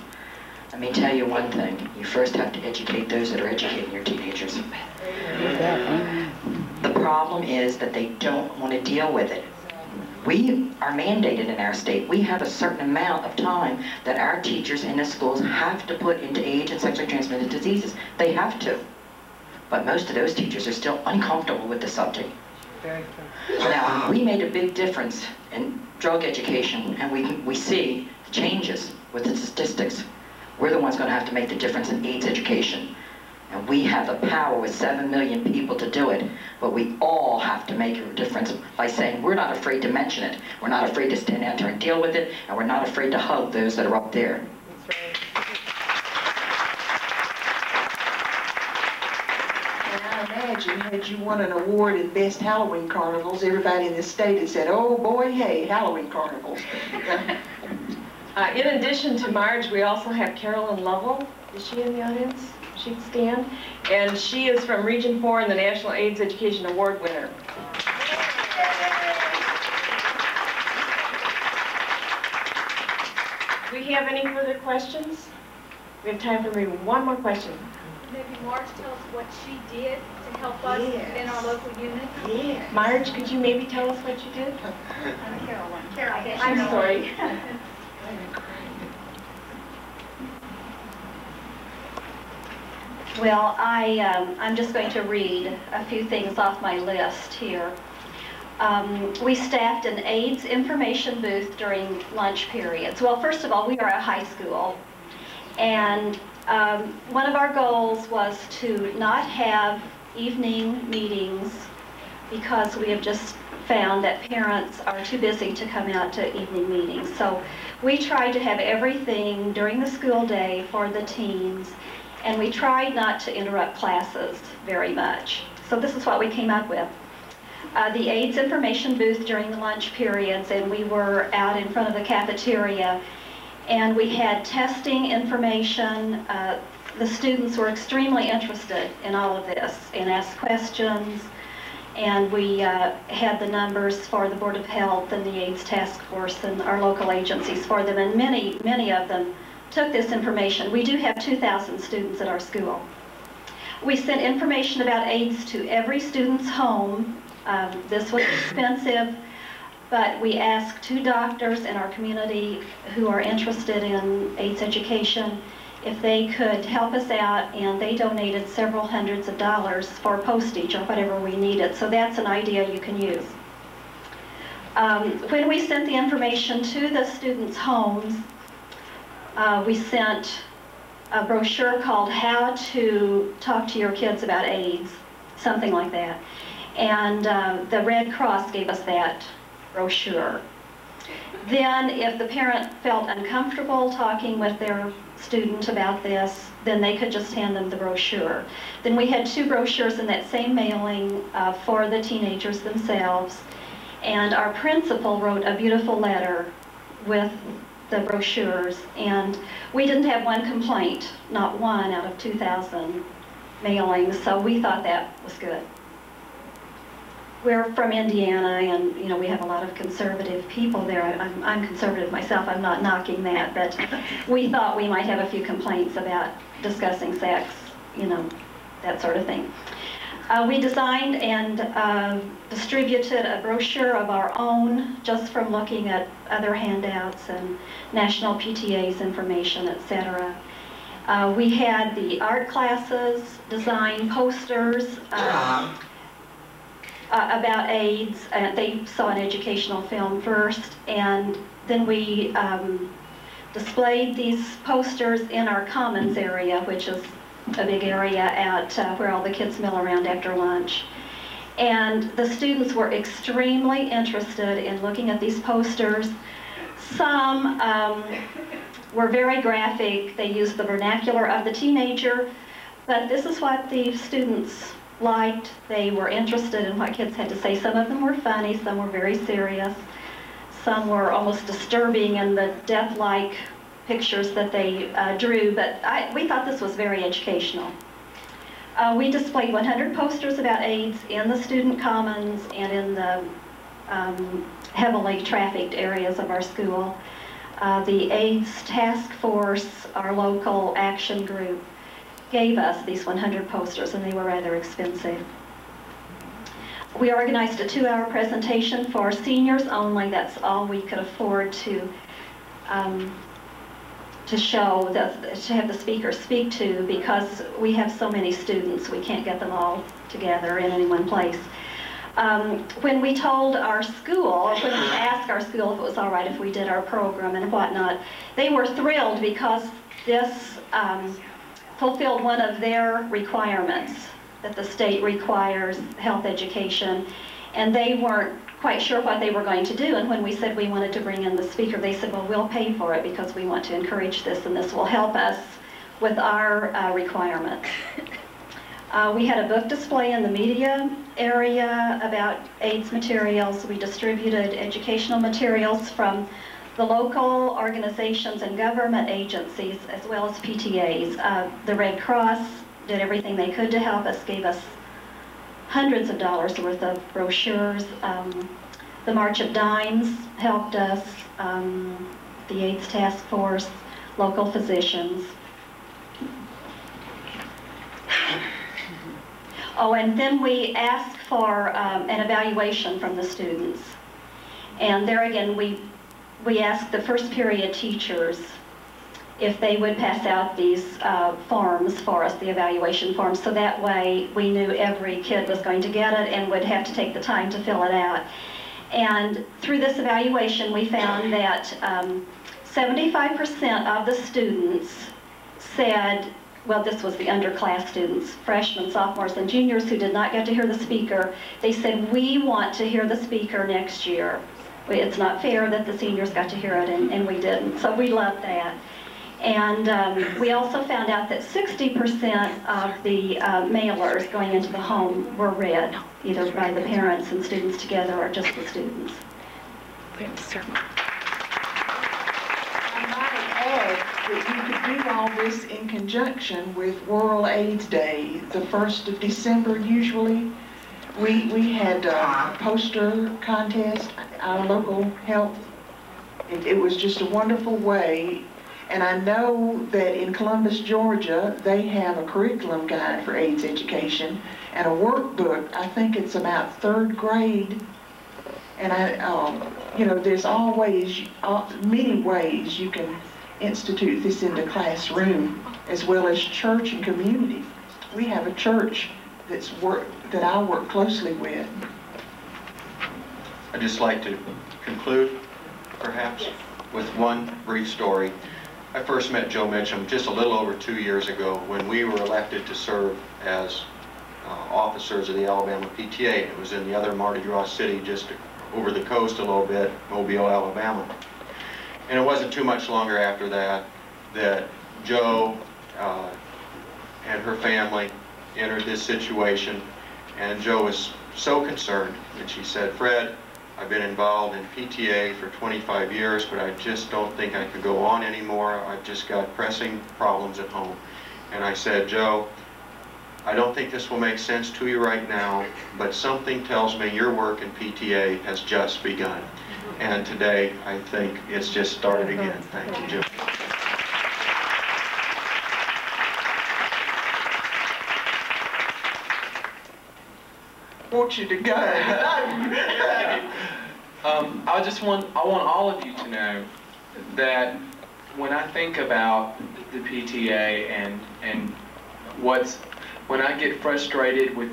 let me tell you one thing. You first have to educate those that are educating your teenagers. The problem is that they don't want to deal with it. We are mandated in our state. We have a certain amount of time that our teachers in the schools have to put into AIDS and sexually transmitted diseases. They have to. But most of those teachers are still uncomfortable with the subject. Very true. Now, we made a big difference in drug education, and we see changes with the statistics. We're the ones going to have to make the difference in AIDS education. And we have the power with 7 million people to do it, but we all have to make a difference by saying we're not afraid to mention it, we're not afraid to stand out there and deal with it, and we're not afraid to hug those that are up there. And I imagine, had you won an award in Best Halloween Carnivals, everybody in the state had said, oh boy, hey, Halloween Carnivals. In addition to Marge, we also have Carolyn Lovell. Is she in the audience? She'd stand. And she is from Region 4 and the National AIDS Education Award winner. Do we have any further questions? We have time for maybe one more question. Maybe Marge tell us what she did to help us in our local unit. Yes. Marge, could you maybe tell us what you did? Carolyn. I'm sorry. Well, I'm just going to read a few things off my list here. We staffed an AIDS information booth during lunch periods. Well, first of all, we are a high school, and one of our goals was to not have evening meetings because we have just found that parents are too busy to come out to evening meetings. So we tried to have everything during the school day for the teens, and we tried not to interrupt classes very much. So this is what we came up with. The AIDS information booth during the lunch periods, and we were out in front of the cafeteria, and we had testing information. The students were extremely interested in all of this and asked questions, and we had the numbers for the Board of Health and the AIDS Task Force and our local agencies for them, and many of them took this information. We do have 2,000 students at our school. We sent information about AIDS to every student's home. This was expensive, but we asked 2 doctors in our community who are interested in AIDS education if they could help us out, and they donated several hundreds of dollars for postage or whatever we needed. So that's an idea you can use. When we sent the information to the students' homes, we sent a brochure called How to Talk to Your Kids About AIDS, something like that. And the Red Cross gave us that brochure. Then if the parent felt uncomfortable talking with their student about this, then they could just hand them the brochure. Then we had 2 brochures in that same mailing for the teenagers themselves. And our principal wrote a beautiful letter with the brochures, and we didn't have one complaint, not one out of 2,000 mailings, so we thought that was good. We're from Indiana, and you know, we have a lot of conservative people there. I'm conservative myself, I'm not knocking that, but we thought we might have a few complaints about discussing sex, you know, that sort of thing. We designed and distributed a brochure of our own just from looking at other handouts and national PTA's information, etc. We had the art classes design posters about AIDS. They saw an educational film first, and then we displayed these posters in our commons area, which is a big area at where all the kids mill around after lunch. And the students were extremely interested in looking at these posters. Some were very graphic. They used the vernacular of the teenager, but this is what the students liked. They were interested in what kids had to say. Some of them were funny, some were very serious. Some were almost disturbing in the death-like pictures that they drew, but we thought this was very educational. We displayed 100 posters about AIDS in the student commons and in the heavily trafficked areas of our school. The AIDS Task Force, our local action group, gave us these 100 posters, and they were rather expensive. We organized a 2-hour presentation for seniors only. That's all we could afford to show, to have the speaker speak to, because we have so many students, we can't get them all together in any one place. When we told our school, or when we asked our school if it was all right if we did our program and whatnot, they were thrilled because this fulfilled one of their requirements, that the state requires health education, and they weren't quite sure what they were going to do. And when we said we wanted to bring in the speaker, they said, well, we'll pay for it because we want to encourage this, and this will help us with our requirements. We had a book display in the media area about AIDS materials. We distributed educational materials from the local organizations and government agencies, as well as PTAs. The Red Cross did everything they could to help us, gave us hundreds of dollars worth of brochures. The March of Dimes helped us, the AIDS Task Force, local physicians. Oh, and then we asked for an evaluation from the students. And there again, we asked the first period teachers if they would pass out these forms for us, the evaluation forms, so that way we knew every kid was going to get it and would have to take the time to fill it out. And through this evaluation, we found that 75% of the students said, well, this was the underclass students, freshmen, sophomores, and juniors who did not get to hear the speaker. They said, we want to hear the speaker next year. It's not fair that the seniors got to hear it and we didn't, so we loved that. And we also found out that 60% of the mailers going into the home were read, either by the parents and students together or just the students. I might add that you could do all this in conjunction with World AIDS Day, the 1st of December usually. We had a poster contest, our local health. It was just a wonderful way. And I know that in Columbus, Georgia, they have a curriculum guide for AIDS education and a workbook. I think it's about 3rd grade. And you know, there's always many ways you can institute this in the classroom, as well as church and community. We have a church that I work closely with. I'd just like to conclude, perhaps, with one brief story. I first met Joe Mitchum just a little over 2 years ago when we were elected to serve as officers of the Alabama PTA. It was in the other Mardi Gras city just over the coast a little bit, Mobile, Alabama. And it wasn't too much longer after that that Joe and her family entered this situation, and Joe was so concerned that she said, Fred, I've been involved in PTA for 25 years, but I just don't think I could go on anymore. I've just got pressing problems at home. And I said, Joe, I don't think this will make sense to you right now, but something tells me your work in PTA has just begun. And today, I think it's just started again. Thank you, Joe. Want you to go. I want all of you to know that when I think about the PTA and when I get frustrated with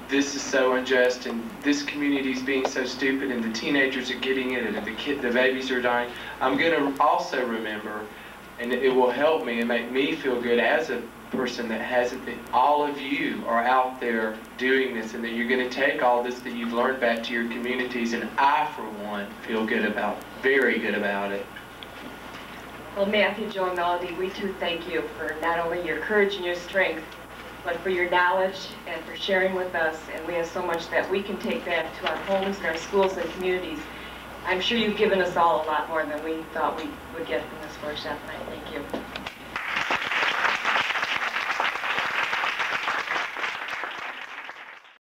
this is so unjust and this community's being so stupid and the teenagers are getting it and the babies are dying, I'm going to also remember, and it will help me and make me feel good as a person that hasn't been, all of you are out there doing this, and that you're going to take all this that you've learned back to your communities, and I, for one, feel very good about it. Well, Matthew, Joe, and Melody, we too thank you for not only your courage and your strength, but for your knowledge and for sharing with us, and we have so much that we can take back to our homes and our schools and communities. I'm sure you've given us all a lot more than we thought we would get from this workshop tonight. Thank you.